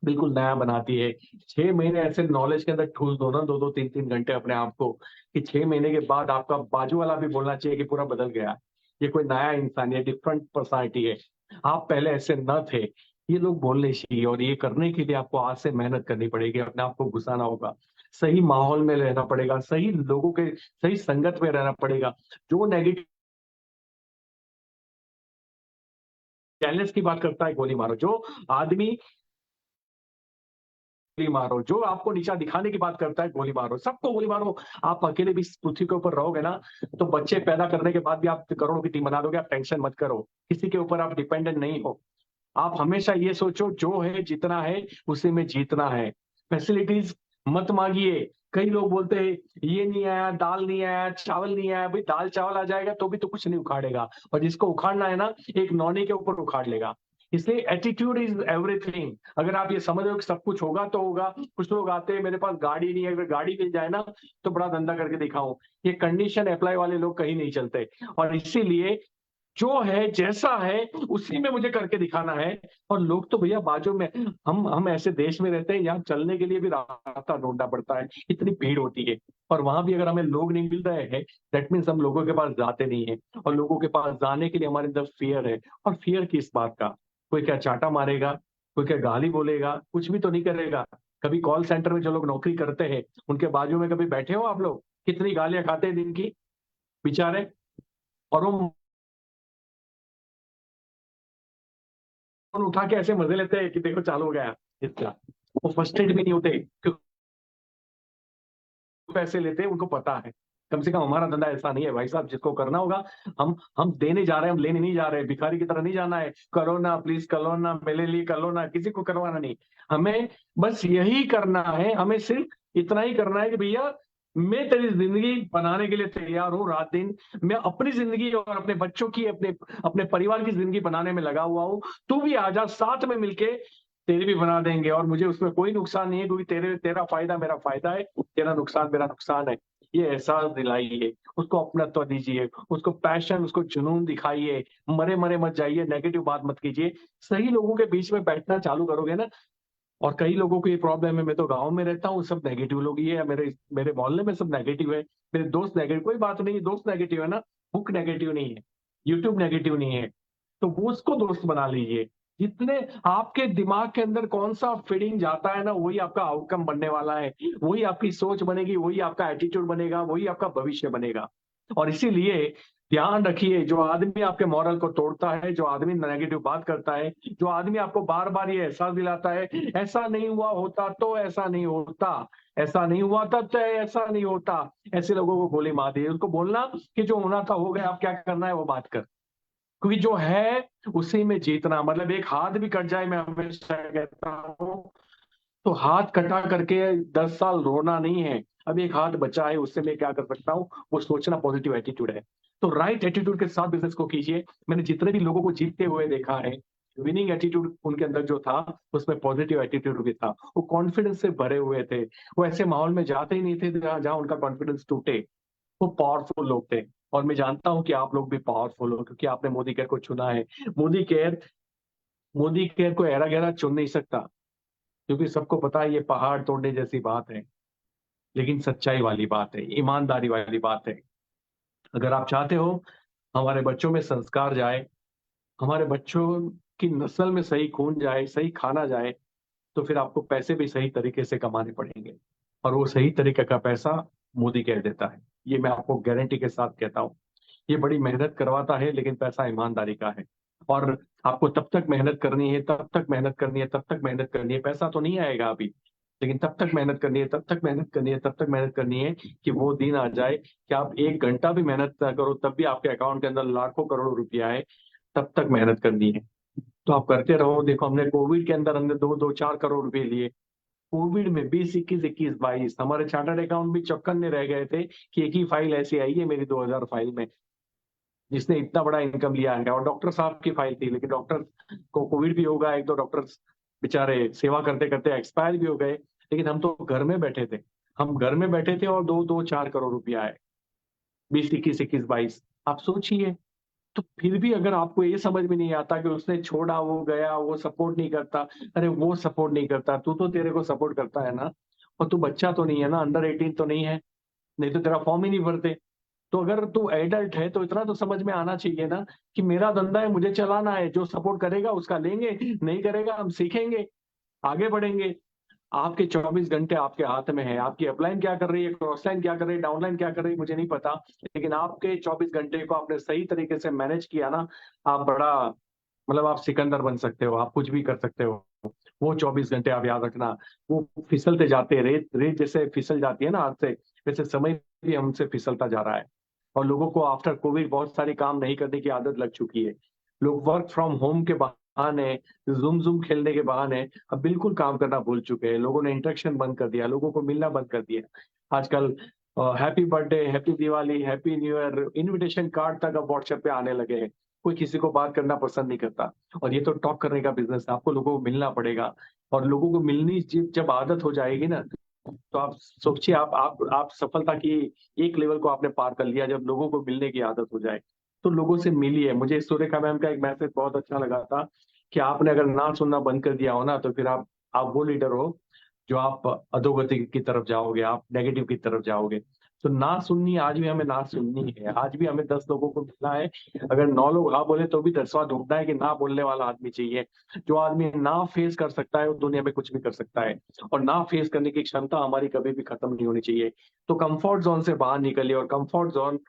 बिल्कुल नया बनाती है। 6 महीने ऐसे नॉलेज के अंदर ठूस दो ना, 2-2 3-3 घंटे अपने आप को, कि 6 महीने के बाद आपका बाजू वाला भी बोलना चाहिए कि पूरा बदल गया, ये कोई नया इंसान है, डिफरेंट पर्सनालिटी है, आप पहले ऐसे न थे। ये लोग बोलने चाहिए। और ये करने के लिए आपको आज से मेहनत करनी पड़ेगी, अपने आप को घुसाना होगा, सही माहौल में रहना पड़ेगा, सही लोगों के सही संगत में रहना पड़ेगा। जो नेगेटिव चैलेंज की बात करता है गोली मारो, जो आदमी गोली मारो, जो आपको नीचा दिखाने की बात करता है गोली मारो, सबको गोली मारो। आप अकेले भी इस पृथ्वी के ऊपर रहोगे ना, तो बच्चे पैदा करने के बाद भी आप करोड़ों की टीम बना दोगे। आप टेंशन मत करो, किसी के ऊपर आप डिपेंडेंट नहीं हो। आप हमेशा ये सोचो जो है जितना है उसी में जीतना है। फैसिलिटीज मत मांगिए। कई लोग बोलते हैं ये नहीं आया, दाल नहीं आया, चावल नहीं आया। भाई दाल चावल आ जाएगा तो भी तो कुछ नहीं उखाड़ेगा, और जिसको उखाड़ना है ना एक नौनी के ऊपर उखाड़ लेगा। इसलिए एटीट्यूड इज एवरीथिंग। अगर आप ये समझ रहे हो कि सब कुछ होगा तो होगा। कुछ लोग आते हैं मेरे पास गाड़ी नहीं है, अगर गाड़ी मिल जाए ना तो बड़ा धंधा करके दिखाऊं, ये कंडीशन अप्लाई वाले लोग कहीं नहीं चलते। और इसीलिए जो है जैसा है उसी में मुझे करके दिखाना है। और लोग तो भैया बाजू में, हम ऐसे देश में रहते हैं, यहाँ चलने के लिए भी रास्ता ढूंढना पड़ता है, इतनी भीड़ होती है। और वहां भी अगर हमें लोग नहीं मिल रहे हैं, दैट मीन्स हम लोगों के पास जाते नहीं है। और लोगों के पास जाने के लिए हमारे अंदर फियर है। और फियर किस बात का? कोई क्या चाटा मारेगा, कोई क्या गाली बोलेगा, कुछ भी तो नहीं करेगा। कभी कॉल सेंटर में जो लोग नौकरी करते हैं उनके बाजू में कभी बैठे हो आप लोग? कितनी गालियां खाते हैं दिन की बेचारे। और वो फोन उठा के ऐसे मजे लेते हैं कि देखो चालू हो गया इसका। वो फर्स्टेड भी नहीं होते क्योंकि पैसे लेते हैं, उनको पता है। कम से कम हमारा धंधा ऐसा नहीं है भाई साहब, जिसको करना होगा हम देने जा रहे हैं, हम लेने नहीं जा रहे हैं। भिखारी की तरह नहीं जाना है, करो ना प्लीज, करो ना मेरे लिए, करो ना, किसी को करवाना नहीं। हमें बस यही करना है, हमें सिर्फ इतना ही करना है कि भैया मैं तेरी जिंदगी बनाने के लिए तैयार हूँ रात दिन। मैं अपनी जिंदगी और अपने बच्चों की, अपने अपने परिवार की जिंदगी बनाने में लगा हुआ हूँ। तू भी आजा, साथ में मिलके तेरी भी बना देंगे और मुझे उसमें कोई नुकसान नहीं है, क्योंकि तेरा फायदा मेरा फायदा है, तेरा नुकसान मेरा नुकसान है। ये एहसास दिलाइए उसको, अपनत्व दीजिए उसको, पैशन, उसको जुनून दिखाइए। मरे मरे मत जाइए, नेगेटिव बात मत कीजिए। सही लोगों के बीच में बैठना चालू करोगे ना। और कई लोगों को ये प्रॉब्लम है, मैं तो गांव में रहता हूँ, सब नेगेटिव लोग ही है, मेरे मेरे मोहल्ले में सब नेगेटिव है, मेरे दोस्त नेगेटिव। कोई बात नहीं, दोस्त नेगेटिव है ना, बुक नेगेटिव नहीं है, यूट्यूब नेगेटिव नहीं है, तो वो उसको दोस्त बना लीजिए। जितने आपके दिमाग के अंदर कौन सा फीडिंग जाता है ना, वही आपका आउटकम बनने वाला है, वही आपकी सोच बनेगी, वही आपका एटीट्यूड बनेगा, वही आपका भविष्य बनेगा। और इसीलिए ध्यान रखिए, जो आदमी आपके मॉरल को तोड़ता है, जो आदमी नेगेटिव बात करता है, जो आदमी आपको बार बार ये एहसास दिलाता है, ऐसा नहीं हुआ होता तो ऐसा नहीं होता, ऐसा नहीं हुआ था तो ऐसा नहीं होता, ऐसे लोगों को गोली मार दी। उसको बोलना कि जो होना था हो गया, अब क्या करना है वो बात कर, क्योंकि जो है उसी में जीतना। मतलब एक हाथ भी कट जाए, मैं हमेशा कहता हूँ, तो हाथ कटा करके 10 साल रोना नहीं है। अब एक हाथ बचा है, उससे मैं क्या कर सकता हूँ, वो सोचना पॉजिटिव एटीट्यूड है। तो राइट एटीट्यूड के साथ बिजनेस को कीजिए। मैंने जितने भी लोगों को जीतते हुए देखा है, विनिंग एटीट्यूड उनके अंदर जो था, उसमें पॉजिटिव एटीट्यूड भी था, वो कॉन्फिडेंस से भरे हुए थे। वो ऐसे माहौल में जाते ही नहीं थे जहाँ जहाँ उनका कॉन्फिडेंस टूटे। वो पावरफुल लोग थे। और मैं जानता हूं कि आप लोग भी पावरफुल हो, क्योंकि आपने मोदी केयर को चुना है। मोदी केयर मोदी केयर को ऐरा गहरा चुन नहीं सकता, क्योंकि सबको पता है ये पहाड़ तोड़ने जैसी बात है, लेकिन सच्चाई वाली बात है, ईमानदारी वाली बात है। अगर आप चाहते हो हमारे बच्चों में संस्कार जाए, हमारे बच्चों की नस्ल में सही खून जाए, सही खाना जाए, तो फिर आपको पैसे भी सही तरीके से कमाने पड़ेंगे। और वो सही तरीके का पैसा मोदी कह देता है, ये मैं आपको गारंटी के साथ कहता हूँ। ये बड़ी मेहनत करवाता है, लेकिन पैसा ईमानदारी का है। और आपको तब तक मेहनत करनी है, तब तक मेहनत करनी है, तब तक मेहनत करनी है। पैसा तो नहीं आएगा अभी, लेकिन तब तक मेहनत करनी है, तब तक मेहनत करनी है, तब तक मेहनत करनी है कि वो दिन आ जाए कि आप 1 घंटा भी मेहनत ना करो, तब भी आपके अकाउंट के अंदर लाखों करोड़ों रुपया है। तब तक मेहनत करनी है, तो आप करते रहो। देखो, हमने कोविड के अंदर हमने 2-2 4 करोड़ रुपए लिए। कोविड में 20, 21, 21, 22 हमारे चार्टर्ड अकाउंट भी चौकन्ने रह गए थे कि एक ही फाइल ऐसी आई है मेरी 2000 फाइल में, जिसने इतना बड़ा इनकम लिया है। और डॉक्टर साहब की फाइल थी, लेकिन डॉक्टर को कोविड भी होगा, 1-2 डॉक्टर बेचारे सेवा करते करते एक्सपायर भी हो गए। लेकिन हम तो घर में बैठे थे, हम घर में बैठे थे और 2-2 4 करोड़ रुपया आए। 20, 21, 21, 22 आप सोचिए। तो फिर भी अगर आपको ये समझ में नहीं आता कि उसने छोड़ा, वो गया, वो सपोर्ट नहीं करता, अरे वो सपोर्ट नहीं करता, तू तो तेरे को सपोर्ट करता है ना। और तू बच्चा तो नहीं है ना, अंडर 18 तो नहीं है, नहीं तो तेरा फॉर्म ही नहीं भरते। तो अगर तू एडल्ट है तो इतना तो समझ में आना चाहिए ना कि मेरा धंधा है, मुझे चलाना है, जो सपोर्ट करेगा उसका लेंगे, नहीं करेगा हम सीखेंगे, आगे बढ़ेंगे। आपके 24 घंटे आपके हाथ में है। आपकी अपलाइन क्या कर रही है, क्रॉस लाइन क्या कर रही है, डाउनलाइन क्या कर रही है, मुझे नहीं पता, लेकिन आपके 24 घंटे को आपने सही तरीके से मैनेज किया ना, आप बड़ा, मतलब आप सिकंदर बन सकते हो, आप कुछ भी कर सकते हो। वो 24 घंटे आप याद रखना, वो फिसलते जाते हैं, रेत रेत जैसे फिसल जाती है ना हाथ से, वैसे समय भी हमसे फिसलता जा रहा है। और लोगों को आफ्टर कोविड बहुत सारी काम नहीं करने की आदत लग चुकी है। लोग वर्क फ्रॉम होम के बहाने, जूम जूम खेलने के बहाने अब बिल्कुल काम करना भूल चुके हैं। लोगों ने इंटरेक्शन बंद कर दिया, लोगों को मिलना बंद कर दिया। आजकल happy birthday, happy Diwali, happy new year invitation card तक अब व्हाट्सएप पे आने लगे हैं। कोई किसी को बात करना पसंद नहीं करता। और ये तो टॉक करने का बिजनेस है, आपको लोगों को मिलना पड़ेगा। और लोगों को मिलनी जब आदत हो जाएगी ना, तो आप सोचिए, आप सफलता की एक लेवल को आपने पार कर लिया, जब लोगों को मिलने की आदत हो जाए। तो लोगों से मिलिए। मुझे सुरेखा मैम का एक मैसेज बहुत अच्छा लगा था कि आपने अगर ना सुनना बंद कर दिया हो ना, तो फिर आप वो लीडर हो जो आप अधोगति की तरफ जाओगे, आप नेगेटिव की तरफ जाओगे। तो ना सुननी, आज भी हमें ना सुननी है, आज भी हमें 10 लोगों को मिलना है। अगर 9 लोग हाँ बोले तो भी 10वां ढूंढना है कि ना बोलने वाला आदमी चाहिए। जो आदमी ना फेस कर सकता है वो दुनिया में कुछ भी कर सकता है। और ना फेस करने की क्षमता हमारी कभी भी खत्म नहीं होनी चाहिए। तो कंफर्ट जोन से बाहर निकलिए। और कंफर्ट जोन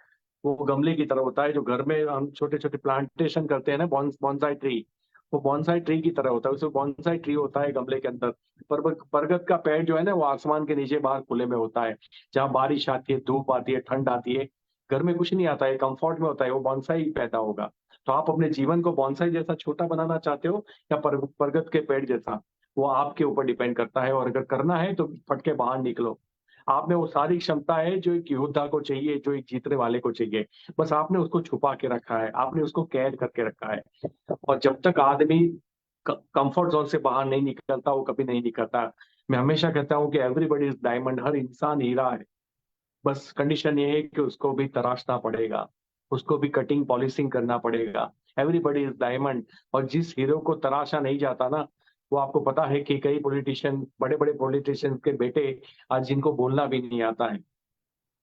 वो गमले की तरह होता है, जो घर में हम छोटे छोटे प्लांटेशन करते हैं ना, बॉन्साई ट्री, वो बॉन्साई ट्री की तरह होता है। उसमें बॉन्साई ट्री होता है गमले के अंदर। पर बरगद का पेड़ जो है ना, वो आसमान के नीचे बाहर खुले में होता है, जहाँ बारिश आती है, धूप आती है, ठंड आती है, घर में कुछ नहीं आता है, कंफर्ट में होता है, वो बॉन्साई पैदा होगा। तो आप अपने जीवन को बॉन्साई जैसा छोटा बनाना चाहते हो, या बरगद के पेड़ जैसा, वो आपके ऊपर डिपेंड करता है। और अगर करना है तो फट के बाहर निकलो। आप में वो सारी क्षमता है जो एक योद्धा को चाहिए, जो एक जीतने वाले को चाहिए। बस आपने उसको छुपा के रखा है, आपने उसको कैद करके रखा है। और जब तक आदमी कंफर्ट जोन से बाहर नहीं निकलता, वो कभी नहीं निकलता। मैं हमेशा कहता हूँ कि एवरीबॉडी इज डायमंड, हर इंसान हीरा है। बस कंडीशन ये है कि उसको भी तराशना पड़ेगा, उसको भी कटिंग पॉलिशिंग करना पड़ेगा। Everybody is diamond. और जिस हीरो को तराशा नहीं जाता ना, वो आपको पता है कि कई पॉलिटिशियन, बड़े बड़े पॉलिटिशियन के बेटे आज जिनको बोलना भी नहीं आता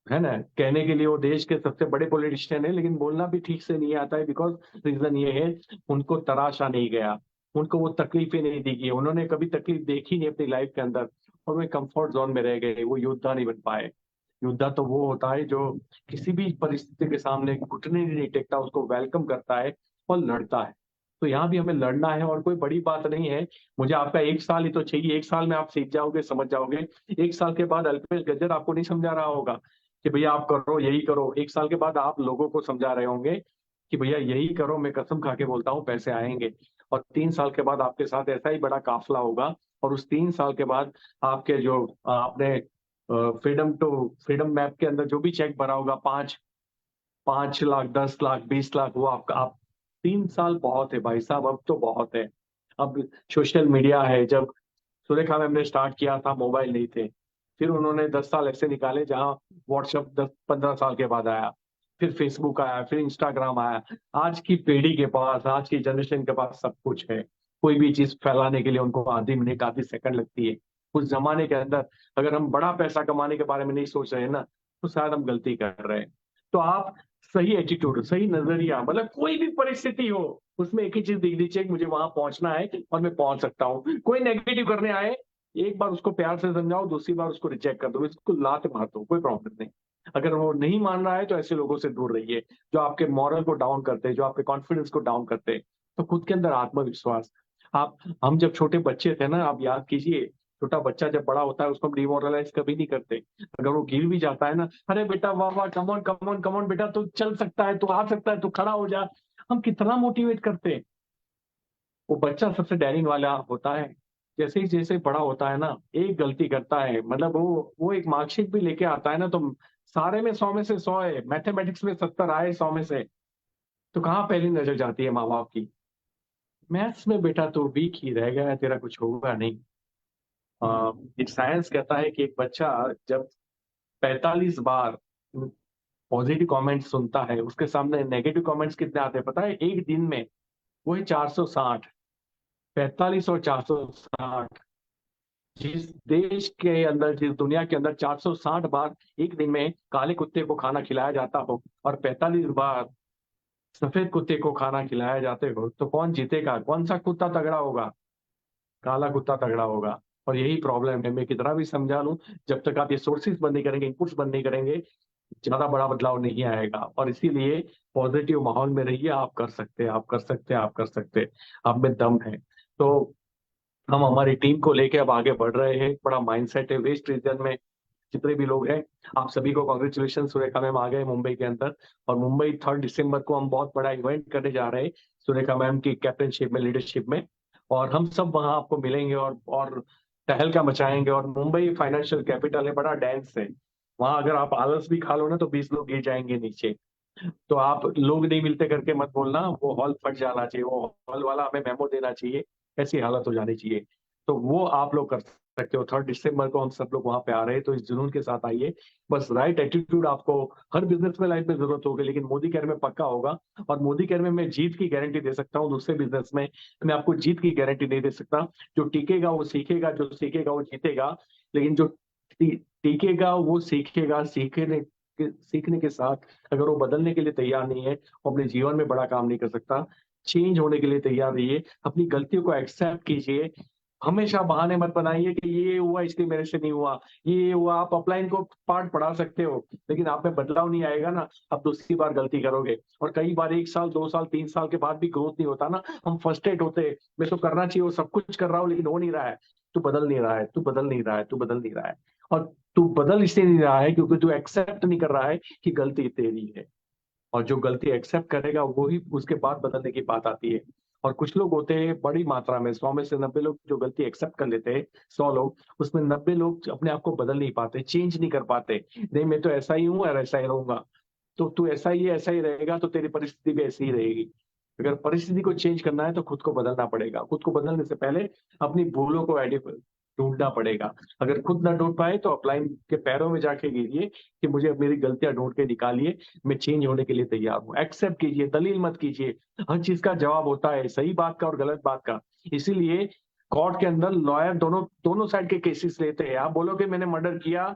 है ना, कहने के लिए वो देश के सबसे बड़े पॉलिटिशियन है, लेकिन बोलना भी ठीक से नहीं आता है। बिकॉज रीजन ये है, उनको तराशा नहीं गया, उनको वो तकलीफें नहीं दी गई, उन्होंने कभी तकलीफ देखी नहीं अपनी लाइफ के अंदर, और वो कंफर्ट जोन में रह गए, वो योद्धा नहीं बन पाए। योद्धा तो वो होता है जो किसी भी परिस्थिति के सामने घुटने नहीं टेकता, उसको वेलकम करता है और लड़ता है। तो यहाँ भी हमें लड़ना है, और कोई बड़ी बात नहीं है। मुझे आपका 1 साल ही तो चाहिए, 1 साल में आप सीख जाओगे, समझ जाओगे। 1 साल के बाद अल्पेश गज्जर आपको नहीं समझा रहा होगा कि भैया आप करो, यही करो। 1 साल के बाद आप लोगों को समझा रहे होंगे कि भैया यही करो, मैं कसम खा के बोलता हूँ पैसे आएंगे। और 3 साल के बाद आपके साथ ऐसा ही बड़ा काफिला होगा। और उस 3 साल के बाद आपके जो आपने फ्रीडम मैप के अंदर जो भी चेक भरा होगा, 5 5 लाख, 10 लाख, 20 लाख, वो आपका आप 3 साल बहुत है भाई साहब, अब तो बहुत है। अब सोशल मीडिया है। जब सुरेखा मैम ने स्टार्ट किया था, मोबाइल नहीं थे। फिर उन्होंने 10 साल ऐसे निकाले जहां व्हाट्सएप 10 15 साल के बाद आया, फिर फेसबुक आया, फिर इंस्टाग्राम आया। आज की पीढ़ी के पास, आज की जनरेशन के पास सब कुछ है। कोई भी चीज फैलाने के लिए उनको आधी मिनट, आधी सेकंड लगती है। उस जमाने के अंदर अगर हम बड़ा पैसा कमाने के बारे में नहीं सोच रहे हैं ना, तो शायद हम गलती कर रहे हैं। तो आप सही एटीट्यूड, सही नजरिया, मतलब कोई भी परिस्थिति हो, उसमें एक ही चीज दिख दीजिए कि मुझे वहां पहुंचना है और मैं पहुंच सकता हूँ। कोई नेगेटिव करने आए, एक बार उसको प्यार से समझाओ, दूसरी बार उसको रिजेक्ट कर दो, इसको लात मार दो, कोई प्रॉब्लम नहीं। अगर वो नहीं मान रहा है तो ऐसे लोगों से दूर रहिए जो आपके मॉरल को डाउन करते हैं, जो आपके कॉन्फिडेंस को डाउन करते हैं। तो खुद के अंदर आत्मविश्वास। आप हम जब छोटे बच्चे थे ना, आप याद कीजिए, छोटा बच्चा जब बड़ा होता है उसको हम डिमोरलाइज कभी नहीं करते। अगर वो गिर भी जाता है ना, अरे बेटा वाह वाह, कमॉन कमॉन कमॉन बेटा, तू चल सकता है, तू आ सकता है, तू खड़ा हो जा। हम कितना मोटिवेट करते हैं। वो बच्चा सबसे डेयरिंग वाला होता है। जैसे ही जैसे बड़ा होता है ना, एक गलती करता है, मतलब वो एक मार्कशीट भी लेके आता है ना, तो सारे में 100 में से 100 है, मैथमेटिक्स में 70 आए 100 में से, तो कहाँ पहली नजर जाती है माँ बाप की? मैथ्स में बेटा तो वीक ही रह गया है, तेरा कुछ होगा नहीं। एक साइंस कहता है कि एक बच्चा जब 45 बार पॉजिटिव कमेंट सुनता है, उसके सामने नेगेटिव कमेंट्स कितने आते हैं पता है एक दिन में? वही 460। 45 और 460। जिस देश के अंदर, जिस दुनिया के अंदर 460 बार एक दिन में काले कुत्ते को खाना खिलाया जाता हो, और 45 बार सफेद कुत्ते को खाना खिलाया जाते हो, तो कौन जीतेगा? कौन सा कुत्ता तगड़ा होगा? काला कुत्ता तगड़ा होगा। और यही प्रॉब्लम है, मैं कितना भी समझा लूं, जब तक आप ये सोर्सेज बंद नहीं करेंगे, इनपुट्स बंद नहीं करेंगे, ज्यादा बड़ा बदलाव नहीं आएगा। और इसीलिए पॉजिटिव माहौल में रहिए। आप कर सकते हैं, आप कर सकते हैं, आप कर सकते हैं। आप में दम है। तो हम हमारी टीम को लेके अब आगे बढ़ रहे हैं। बड़ा माइंडसेट है। वेस्ट रीजन में जितने भी लोग हैं, आप सभी को कॉन्ग्रेचुलेशन। सुरेखा मैम आ गए मुंबई के अंदर, और मुंबई 3 दिसंबर को हम बहुत बड़ा इवेंट करने जा रहे हैं, सुरेखा मैम की कैप्टनशिप में, लीडरशिप में। और हम सब वहां आपको मिलेंगे, और तहलका मचाएंगे। और मुंबई फाइनेंशियल कैपिटल है, बड़ा डांस है वहां। अगर आप आलस भी खा लो ना, तो 20 लोग गिर जाएंगे नीचे। तो आप लोग नहीं मिलते करके मत बोलना, वो हॉल फट जाना चाहिए, वो हॉल वाला हमें मेमो देना चाहिए, ऐसी हालत हो जानी चाहिए। तो वो आप लोग कर सकते हो। 3 दिसंबर को हम सब लोग वहां पे आ रहे हैं, तो इस जुनून के साथ आइए। बस राइट एटीट्यूड आपको हर बिजनेस में, लाइफ में जरूरत होगी, लेकिन मोदी केयर में पक्का होगा। और मोदी केयर में मैं जीत की गारंटी दे सकता हूँ, दूसरे बिजनेस में मैं आपको जीत की गारंटी नहीं दे सकता। जो टिकेगा वो सीखेगा, जो सीखेगा वो जीतेगा। लेकिन जो टिकेगा वो सीखेगा, सीखने के साथ अगर वो बदलने के लिए तैयार नहीं है, वो अपने जीवन में बड़ा काम नहीं कर सकता। चेंज होने के लिए तैयार रहिए, अपनी गलतियों को एक्सेप्ट कीजिए। हमेशा बहाने मत बनाइए कि ये हुआ इसलिए मेरे से नहीं हुआ, ये हुआ। आप अपलाइन को पार्ट पढ़ा सकते हो, लेकिन आप में बदलाव नहीं आएगा ना, आप दूसरी बार गलती करोगे। और कई बार 1 साल 2 साल 3 साल के बाद भी ग्रोथ नहीं होता ना, हम फ्रस्ट्रेट होते हैं, मैं तो करना चाहिए वो सब कुछ कर रहा हूँ, लेकिन हो नहीं रहा है। तू बदल नहीं रहा है, तू बदल नहीं रहा है, तू बदल नहीं रहा है। और तू बदल इसलिए नहीं रहा है क्योंकि तू एक्सेप्ट नहीं कर रहा है कि गलती तेरी है। और जो गलती एक्सेप्ट करेगा वो ही उसके बाद बदलने की बात आती है। और कुछ लोग होते हैं बड़ी मात्रा में, 100 में से 90 लोग जो गलती एक्सेप्ट कर लेते हैं, 100 लोग, उसमें 90 लोग अपने आप को बदल नहीं पाते, चेंज नहीं कर पाते। नहीं, मैं तो ऐसा ही हूँ और ऐसा ही रहूंगा। तो तू ऐसा ही है, ऐसा ही रहेगा, तो तेरी परिस्थिति भी ऐसी ही रहेगी। अगर परिस्थिति को चेंज करना है तो खुद को बदलना पड़ेगा। खुद को बदलने से पहले अपनी भूलों को ढूंढना पड़ेगा। अगर खुद ना ढूंढ पाए तो अपलाइन के पैरों में जाके गिरिए कि मुझे अब मेरी गलतियां ढूंढ के निकालिए, मैं चेंज होने के लिए तैयार हूँ। एक्सेप्ट कीजिए, दलील मत कीजिए। हर चीज का जवाब होता है, सही बात का और गलत बात का। इसीलिए कोर्ट के अंदर लॉयर दोनों दोनों साइड के केसेस लेते हैं। आप बोलोगे मैंने मर्डर किया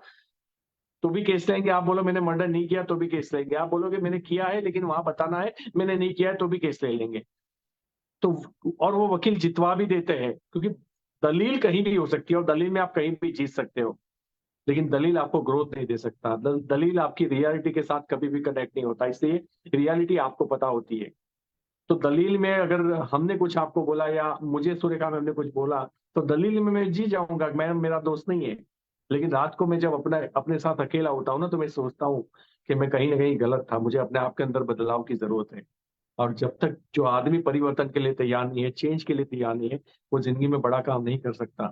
तो भी केस लेंगे, आप बोलो मैंने मर्डर नहीं किया तो भी केस लेंगे, आप बोलोगे मैंने किया है लेकिन वहां बताना है मैंने नहीं किया है तो भी केस ले लेंगे। तो और वो वकील जितवा भी देते हैं, क्योंकि दलील कहीं भी हो सकती है और दलील में आप कहीं भी जीत सकते हो, लेकिन दलील आपको ग्रोथ नहीं दे सकता। दलील आपकी रियलिटी के साथ कभी भी कनेक्ट नहीं होता, इसलिए रियलिटी आपको पता होती है। तो दलील में अगर हमने कुछ आपको बोला या मुझे सुरेखा मैम ने कुछ बोला तो दलील में मैं जी जाऊंगा, मैं मेरा दोस्त नहीं है। लेकिन रात को मैं जब अपने साथ अकेला होता हूँ ना तो मैं सोचता हूँ कि मैं कहीं ना कहीं गलत था, मुझे अपने आप के अंदर बदलाव की जरूरत है। और जब तक जो आदमी परिवर्तन के लिए तैयार नहीं है, चेंज के लिए तैयार नहीं है, वो जिंदगी में बड़ा काम नहीं कर सकता।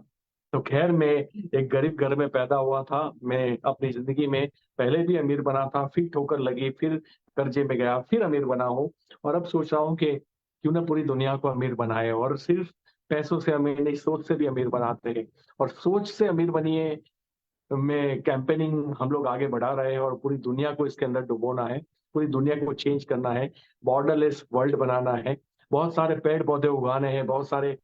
तो खैर, मैं एक गरीब घर में पैदा हुआ था। मैं अपनी जिंदगी में पहले भी अमीर बना था, फिर ठोकर लगी, फिर कर्जे में गया, फिर अमीर बना हूं। और अब सोच रहा हूँ कि क्यों ना पूरी दुनिया को अमीर बनाए, और सिर्फ पैसों से अमीर नहीं, सोच से भी अमीर बनाते हैं। और सोच से अमीर बनिए में कैंपेनिंग हम लोग आगे बढ़ा रहे हैं, और पूरी दुनिया को इसके अंदर डुबोना है, पूरी दुनिया को चेंज करना है, बॉर्डरलेस वर्ल्ड बनाना है। बहुत सारे पेड़ पौधे उगाने हैं, बहुत सारे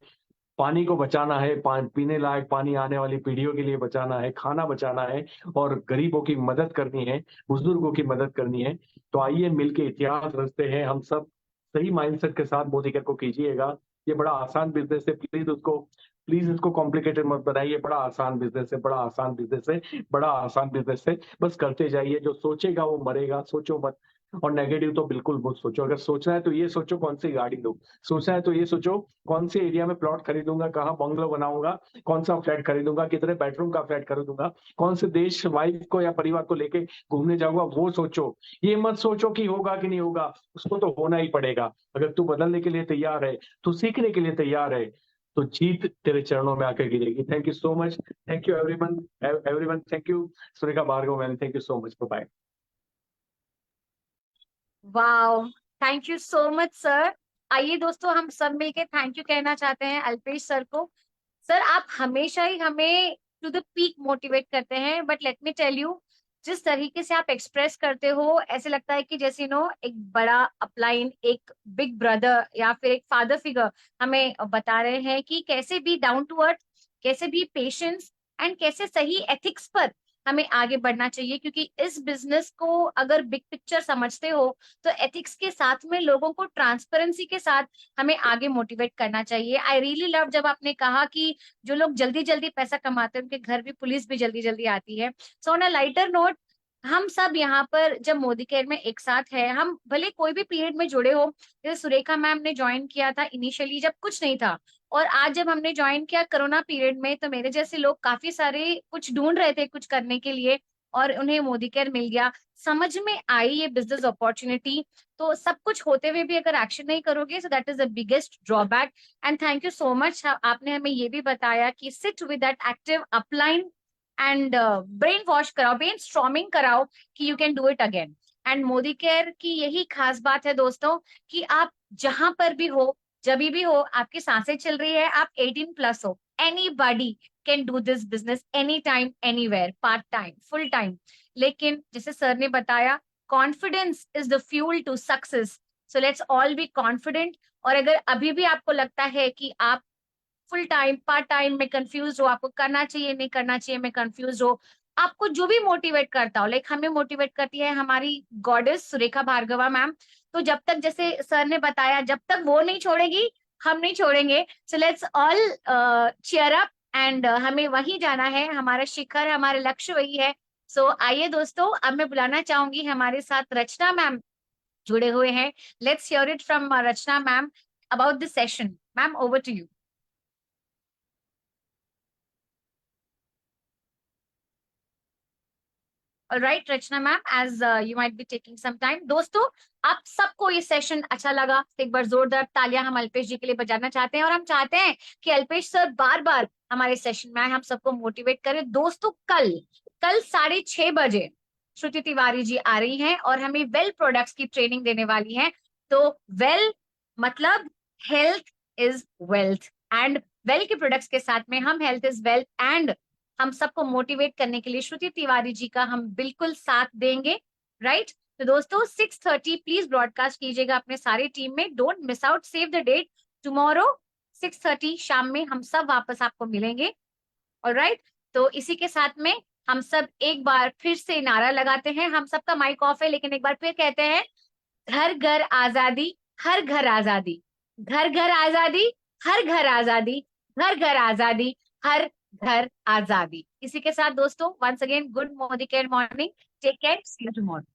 पानी को बचाना है, पीने लायक पानी आने वाली पीढ़ियों के लिए बचाना है, खाना बचाना है, और गरीबों की मदद करनी है, बुजुर्गों की मदद करनी है। तो आइए मिलके इतिहास रचते हैं हम सब। सही माइंडसेट के साथ मोदी केयर को कीजिएगा। ये बड़ा आसान बिजनेस है, प्लीज इसको कॉम्प्लिकेटेड मत बनाइए। बड़ा आसान बिजनेस है, बड़ा आसान बिजनेस है, बड़ा आसान बिजनेस है। बस करते जाइए। जो सोचेगा वो मरेगा, सोचो मत। और नेगेटिव तो बिल्कुल मत सोचो। अगर सोचना है तो ये सोचो कौन सी गाड़ी लूं, सोचना है तो ये सोचो कौन से एरिया में प्लॉट खरीदूंगा, कहाँ बंगलो बनाऊंगा, कौन सा फ्लैट खरीदूंगा, कितने बेडरूम का फ्लैट खरीदूंगा, कौन से देश वाइफ को या परिवार को लेके घूमने जाऊंगा, वो सोचो। ये मत सोचो कि होगा कि नहीं होगा, उसको तो होना ही पड़ेगा। अगर तू बदलने के लिए तैयार है, तू सीखने के लिए तैयार है, तो जीत तेरे चरणों में आकर गिरेगी। Thank you so much. Thank you everyone. Thank you Surekha Bhargava ma'am. Thank you so much. Bye. Wow, thank you so much sir. आइए दोस्तों, हम सब मिलके थैंक यू कहना चाहते हैं अल्पेश सर को। सर, आप हमेशा ही हमें टू द पीक मोटिवेट करते हैं, but let me tell you, जिस तरीके से आप एक्सप्रेस करते हो, ऐसे लगता है कि जैसे एक बड़ा अपलाइन, एक बिग ब्रदर या फिर एक फादर फिगर हमें बता रहे हैं कि कैसे भी डाउन टू अर्थ, कैसे भी पेशेंस एंड कैसे सही एथिक्स पर हमें आगे बढ़ना चाहिए। क्योंकि इस बिजनेस को अगर बिग पिक्चर समझते हो तो एथिक्स के साथ में लोगों को ट्रांसपेरेंसी के साथ हमें आगे मोटिवेट करना चाहिए। आई रियली लव जब आपने कहा कि जो लोग जल्दी जल्दी पैसा कमाते हैं उनके घर भी पुलिस भी जल्दी जल्दी आती है। So on a lighter note, हम सब यहाँ पर जब मोदी केयर में एक साथ है, हम भले कोई भी पीरियड में जुड़े हो, जैसे सुरेखा मैम ने ज्वाइन किया था इनिशियली जब कुछ नहीं था, और आज जब हमने ज्वाइन किया कोरोना पीरियड में, तो मेरे जैसे लोग काफी सारे कुछ ढूंढ रहे थे कुछ करने के लिए, और उन्हें मोदी केयर मिल गया, समझ में आई ये बिजनेस अपॉर्चुनिटी। तो सब कुछ होते हुए भी अगर एक्शन नहीं करोगे, so that is the biggest drawback. And thank you so much, आपने हमें ये भी बताया कि sit with that active upline and brain wash कराओ, ब्रेन स्ट्रॉमिंग कराओ कि you can do it again. And Modi care की यही खास बात है दोस्तों, कि आप जहां पर भी हो, जब भी हो, आपकी सांसें चल रही है, आप 18 प्लस हो, anybody can do this business any time anywhere, part time full time. लेकिन जैसे सर ने बताया, confidence is the fuel to success. So let's all be confident. और अगर अभी भी आपको लगता है कि आप फुल टाइम पार्ट टाइम में कंफ्यूज हो, आपको करना चाहिए नहीं करना चाहिए में कंफ्यूज हो, आपको जो भी मोटिवेट करता हो, लाइक हमें मोटिवेट करती है हमारी गॉडेस सुरेखा भार्गवा मैम। तो जब तक, जैसे सर ने बताया, जब तक वो नहीं छोड़ेगी हम नहीं छोड़ेंगे। So let's all cheer up and हमें वहीं जाना है, हमारा शिखर, हमारा लक्ष्य वही है। सो आइए दोस्तों, अब मैं बुलाना चाहूंगी, हमारे साथ रचना मैम जुड़े हुए हैं। Let's hear it from Rachna ma'am about the session. Ma'am, over to you. Right Rachna ma'am, as you might be taking some time. दोस्तों, आप सबको ये सेशन अच्छा लगा तो एक बार जोरदार तालियां हम अल्पेश जी के लिए बजाना चाहते हैं, और हम चाहते हैं कि अल्पेश सर बार बार हमारे सेशन में आए, हम सबको मोटिवेट करें। दोस्तों, कल कल 6:30 बजे श्रुति तिवारी जी आ रही हैं और हमें वेल प्रोडक्ट्स की ट्रेनिंग देने वाली हैं। तो वेल मतलब health is wealth, and wealth के प्रोडक्ट्स के साथ में हम हेल्थ इज वेल्थ एंड हम सबको मोटिवेट करने के लिए श्रुति तिवारी जी का हम बिल्कुल साथ देंगे, राइट? तो दोस्तों 6:30 प्लीज ब्रॉडकास्ट कीजिएगा अपने सारी टीम में, don't miss out, save the date, tomorrow 6:30 शाम में हम सब वापस आपको मिलेंगे, ऑलराइट? तो इसी के साथ में हम सब एक बार फिर से नारा लगाते हैं, हम सबका माइक ऑफ है लेकिन एक बार फिर कहते हैं, घर घर आजादी, हर घर आजादी, घर घर आजादी, हर घर आजादी, घर घर आजादी, हर घर आजादी। इसी के साथ दोस्तों once again good Modi care morning, take care, see you tomorrow.